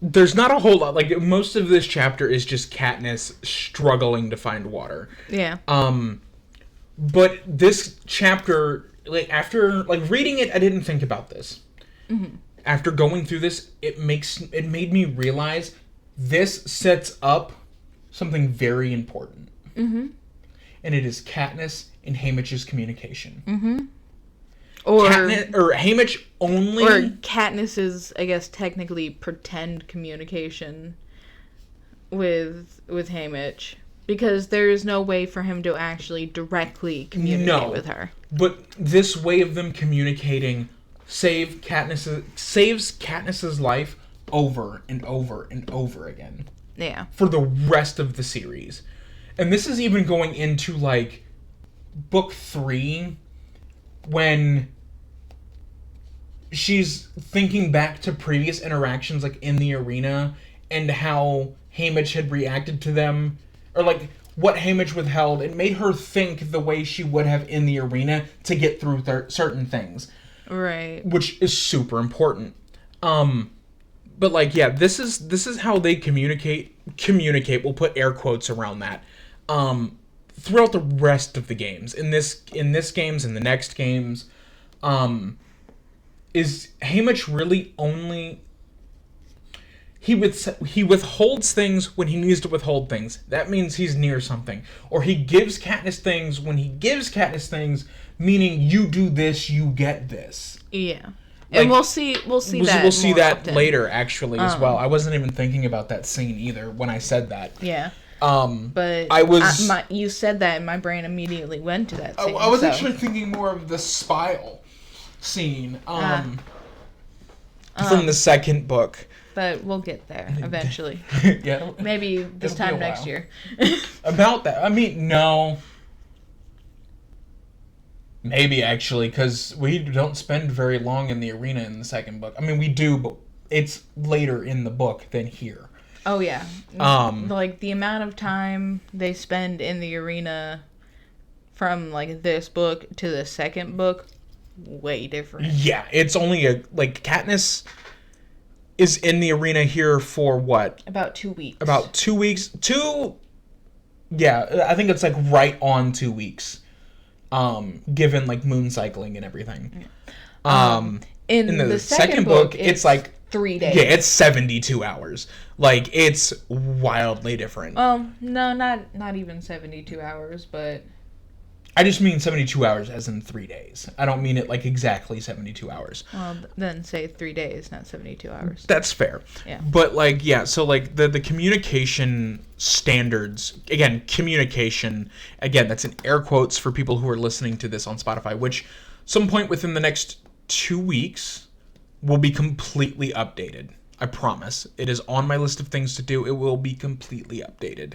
There's not a whole lot. Like, most of this chapter is just Katniss struggling to find water.
Yeah.
But this chapter, like, after, like, reading it, I didn't think about this.
Mm-hmm.
After going through this, it made me realize this sets up something very important.
Mm-hmm.
And it is Katniss and Haymitch's communication.
Mm-hmm.
Or Haymitch only...
Or Katniss's, I guess, technically pretend communication with Haymitch. Because there is no way for him to actually directly communicate with her.
But this way of them communicating saves Katniss's life over and over and over again.
Yeah.
For the rest of the series. And this is even going into, like, book 3, when she's thinking back to previous interactions, like, in the arena, and how Haymitch had reacted to them, or, like, what Haymitch withheld. It made her think the way she would have in the arena to get through certain things.
Right.
Which is super important. But, like, yeah, this is how they communicate, we'll put air quotes around that, throughout the rest of the games. In this games, in the next games, is Haymitch really only... He withholds things when he needs to withhold things. That means he's near something. Or he gives Katniss things when he gives Katniss things, meaning you do this, you get this.
Yeah. Like, and we'll see that.
We'll see that often. Later, actually, as well. I wasn't even thinking about that scene either when I said that.
Yeah.
But
you said that, and my brain immediately went to that scene.
I was actually thinking more of the Spile scene from the second book.
But we'll get there eventually.
Yeah.
Maybe this time next year.
About that, I mean, no. Maybe, actually, because we don't spend very long in the arena in the second book. I mean, we do, but it's later in the book than here.
Oh, yeah. Like, the amount of time they spend in the arena from, like, this book to the second book, way different.
Yeah, it's only Katniss is in the arena here for what?
About 2 weeks.
About 2 weeks. Yeah, I think it's, like, right on 2 weeks. Given, like, moon cycling and everything. In the second book, it's like
3 days.
Yeah, it's 72 hours. Like, it's wildly different.
Well, no, not even 72 hours, but...
I just mean 72 hours as in 3 days. I don't mean it, like, exactly 72 hours.
Well, then say 3 days, not 72 hours.
That's fair.
Yeah.
But, like, yeah, so, like, the communication standards... Again, communication... Again, that's in air quotes for people who are listening to this on Spotify, which some point within the next 2 weeks will be completely updated. I promise. It is on my list of things to do. It will be completely updated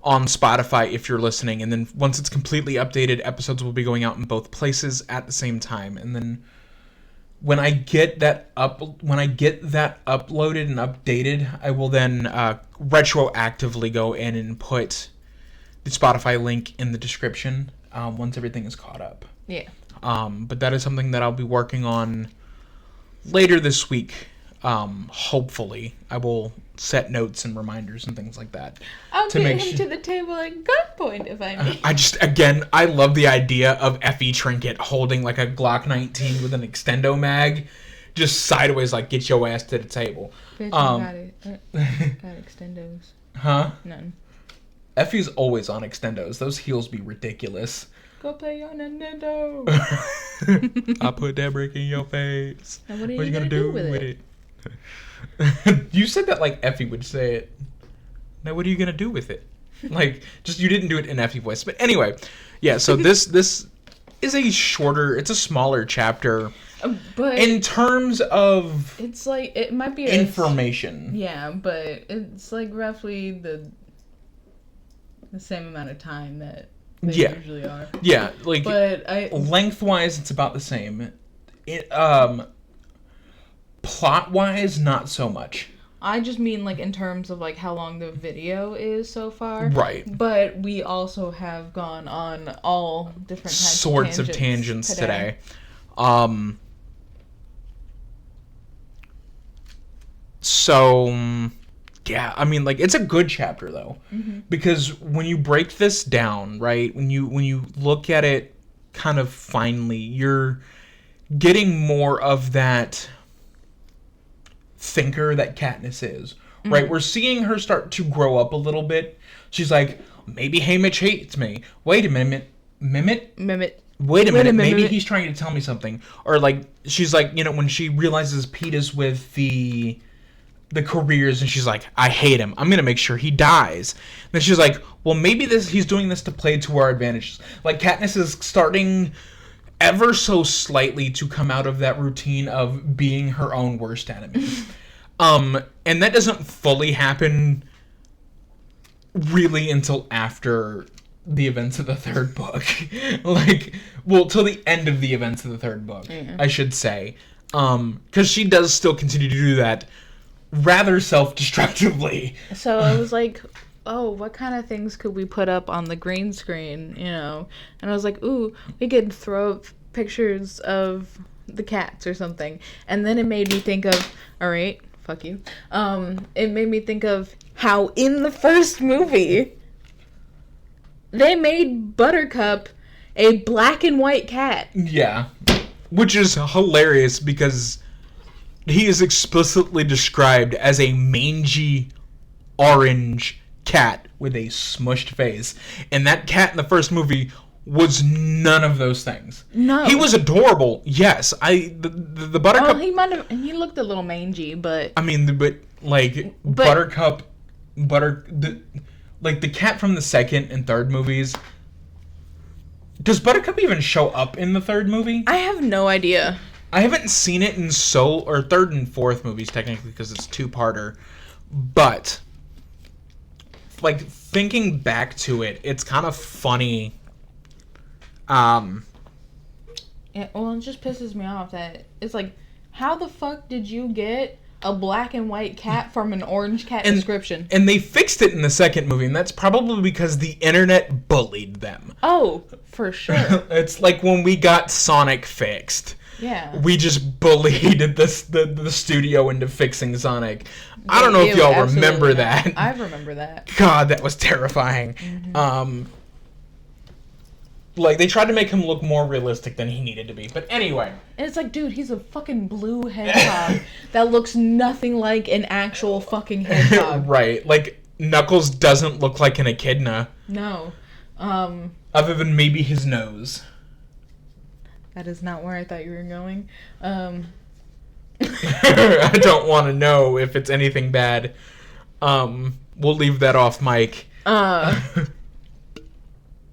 on Spotify if you're listening, and then once it's completely updated, episodes will be going out in both places at the same time. And then when I get that uploaded and updated, I will then retroactively go in and put the Spotify link in the description once everything is caught up.
Yeah.
But that is something that I'll be working on later this week. Hopefully, I will set notes and reminders and things like that.
I'll get him to the table at gunpoint if I may.
I love the idea of Effie Trinket holding like a Glock 19 with an extendo mag, just sideways, like, get your ass to the table.
Bitch, got extendos.
Huh?
None.
Effie's always on extendos. Those heels be ridiculous.
Go play on Nintendo.
I put that brick in your face.
Now what are you gonna do with it?
You said that like Effie would say it. Now what are you gonna do with it? Like, just you didn't do it in Effie voice. But anyway, yeah. So this is a shorter. It's a smaller chapter.
But
in terms of,
it's like it might be
information.
Yeah, but it's like roughly the same amount of time that they usually are.
Yeah, like,
but
lengthwise it's about the same. Plot-wise, not so much.
I just mean, like, in terms of, like, how long the video is so far.
Right.
But we also have gone on all different
sorts of tangents today. So, yeah, I mean, like, it's a good chapter, though. Mm-hmm. Because when you break this down, right, when you look at it kind of finely, you're getting more of that thinker that Katniss is, right? Mm-hmm. We're seeing her start to grow up a little bit. She's like, maybe Haymitch hates me. Wait a minute. Wait a minute. Maybe he's trying to tell me something. Or, like, she's like, you know, when she realizes Peeta's with the the careers, and she's like, I hate him. I'm gonna make sure he dies. And then she's like, well, maybe he's doing this to play to our advantages. Like, Katniss is starting ever so slightly to come out of that routine of being her own worst enemy. And that doesn't fully happen really until after the events of the third book. Like, well, till the end of the events of the third book, I should say. Because she does still continue to do that rather self-destructively.
So I was like, oh, what kind of things could we put up on the green screen, you know? And I was like, ooh, we could throw up pictures of the cats or something. And then it made me think of, all right, fuck you. It made me think of how in the first movie, they made Buttercup a black and white cat.
Yeah. Which is hilarious because he is explicitly described as a mangy orange cat with a smushed face. And that cat in the first movie was none of those things.
No.
He was adorable, yes. The Buttercup...
Oh, he looked a little mangy, but...
I mean, Buttercup... Like, the cat from the second and third movies... Does Buttercup even show up in the third movie?
I have no idea.
I haven't seen it in or third and fourth movies, technically, because it's two-parter. But, like, thinking back to it, it's kind of funny.
Yeah, well, it just pisses me off that it's like, how the fuck did you get a black and white cat from an orange cat description?
And they fixed it in the second movie, and that's probably because the internet bullied them.
Oh, for sure.
It's like when we got Sonic fixed.
Yeah.
We just bullied the studio into fixing Sonic. I don't know if y'all remember that.
I remember that.
God, that was terrifying. Mm-hmm. Like, they tried to make him look more realistic than he needed to be. But anyway.
And it's like, dude, he's a fucking blue hedgehog that looks nothing like an actual fucking hedgehog.
Right. Like, Knuckles doesn't look like an echidna.
No.
Other than maybe his nose.
That is not where I thought you were going.
I don't want to know if it's anything bad. We'll leave that off mic.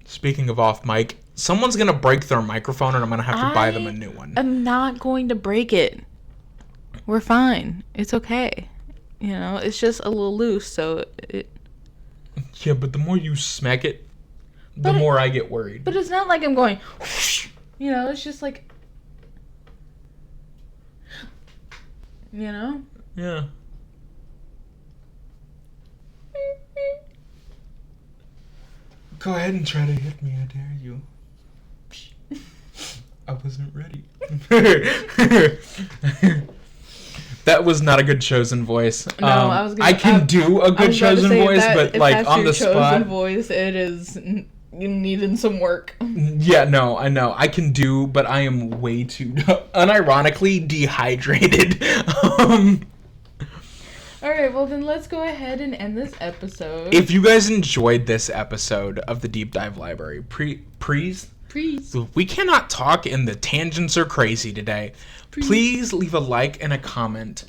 Speaking of off mic, someone's going to break their microphone and I'm going to have to buy them a new one.
I'm not going to break it. We're fine. It's okay. You know, it's just a little loose, so it...
Yeah, but the more you smack it, the more I get worried.
But it's not like I'm going... Whoosh, you know, it's just like... You know?
Yeah. Go ahead and try to hit me, I dare you. I wasn't ready. That was not a good chosen voice.
No, I was gonna...
I can do a good chosen voice, but like on the spot...
chosen voice, it is needing some work.
Yeah, no, I know. I can do, but I am way too, unironically, dehydrated.
Alright, well then let's go ahead and end this episode.
If you guys enjoyed this episode of the Deep Dive Library, please, we cannot talk and the tangents are crazy today. Please leave a like and a comment.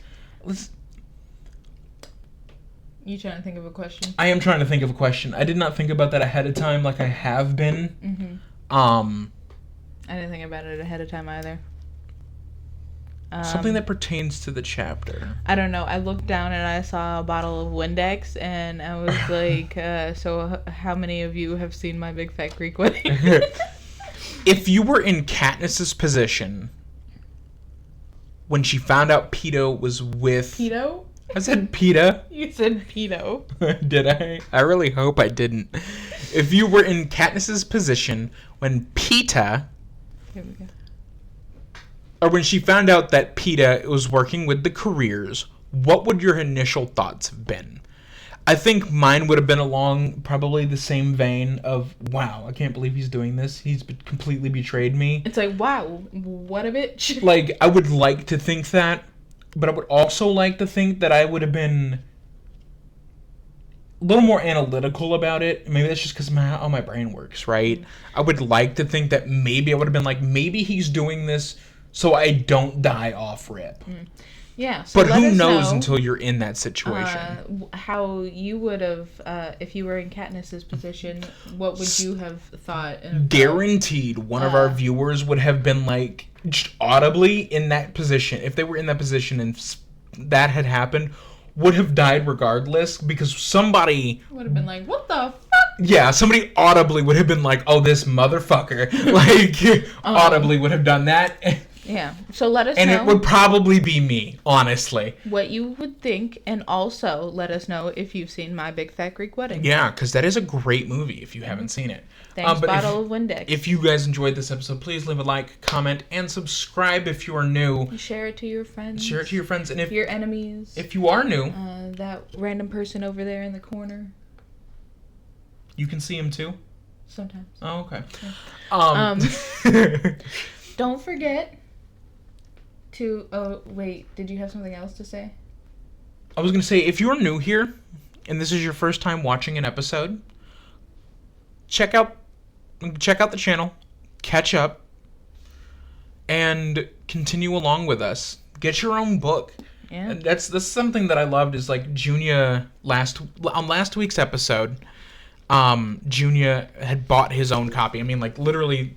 You trying to think of a question?
I am trying to think of a question. I did not think about that ahead of time like I have been.
Mm-hmm. I didn't think about it ahead of time either.
Something that pertains to the chapter.
I don't know. I looked down and I saw a bottle of Windex, and I was like, so how many of you have seen My Big Fat Greek Wedding?
If you were in Katniss's position when she found out Peeta was with...
Peeta?
I said Peeta.
You said Peeta.
Did I? I really hope I didn't. If you were in Katniss's position when Peeta...
Here we go.
Or when she found out that Peeta was working with the careers, what would your initial thoughts have been? I think mine would have been along probably the same vein of, wow, I can't believe he's doing this. He's completely betrayed me.
It's like, wow, what a bitch.
Like, I would like to think that, but I would also like to think that I would have been a little more analytical about it. Maybe that's just because how my brain works, right? I would like to think that maybe I would have been like, maybe he's doing this so I don't die off rip.
Yeah. So
But
let
who
us
knows
know,
until you're in that situation?
how you would have, if you were in Katniss's position, what would you have thought? And
Guaranteed one of our viewers would have been like just audibly in that position. If they were in that position and that had happened, would have died regardless, because somebody
would have been like, what the fuck?
Yeah, somebody audibly would have been like, oh, this motherfucker. Like, audibly would have done that.
Yeah. So let us
and
know.
it would probably be me, honestly.
What you would think, and also let us know if you've seen My Big Fat Greek Wedding.
Yeah, because that is a great movie if you haven't seen it.
Thanks, Bottle of Windex.
If you guys enjoyed this episode, please leave a like, comment, and subscribe if you are new.
Share it to your friends.
Share it to your friends. And if
your enemies.
If you are new.
That random person over there in the corner.
You can see him too?
Sometimes.
Oh, okay.
Yeah. Don't forget to... Oh, wait. Did you have something else to say?
I was going to say, if you're new here, and this is your first time watching an episode, check out the channel, catch up, and continue along with us. Get your own book.
Yeah.
That's something that I loved, is like Junia on last week's episode, Junia had bought his own copy. I mean, like, literally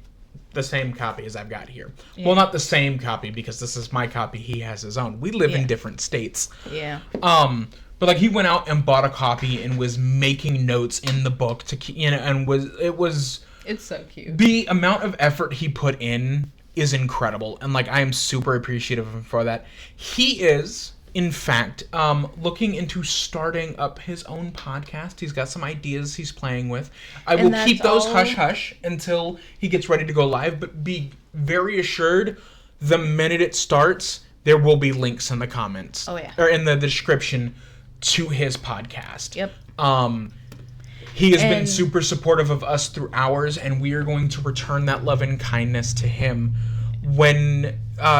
the same copy as I've got here. Yeah. Well, not the same copy, because this is my copy. He has his own. We live in different states.
Yeah.
But like, he went out and bought a copy and was making notes in the book to, and it's
so cute.
The amount of effort he put in is incredible, and like, I am super appreciative of him for that. He is, in fact, looking into starting up his own podcast. He's got some ideas he's playing with. I will keep those hush-hush until he gets ready to go live, but be very assured, the minute it starts, there will be links in the comments.
Oh, yeah.
Or in the description to his podcast.
Yep.
He has been super supportive of us through ours, and we are going to return that love and kindness to him when,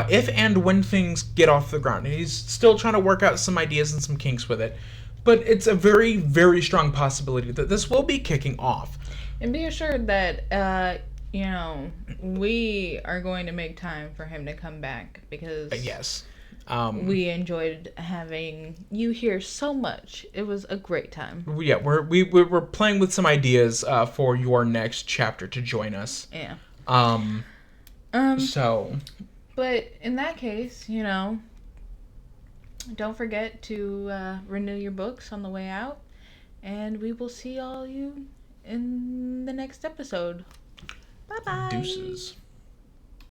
if and when things get off the ground. He's still trying to work out some ideas and some kinks with it, but it's a very, very strong possibility that this will be kicking off.
And be assured that, we are going to make time for him to come back, because
yes,
we enjoyed having you here so much. It was a great time.
Yeah, we're playing with some ideas for your next chapter to join us.
Yeah.
So.
But in that case, don't forget to renew your books on the way out, and we will see all you in the next episode. Bye-bye.
Deuces.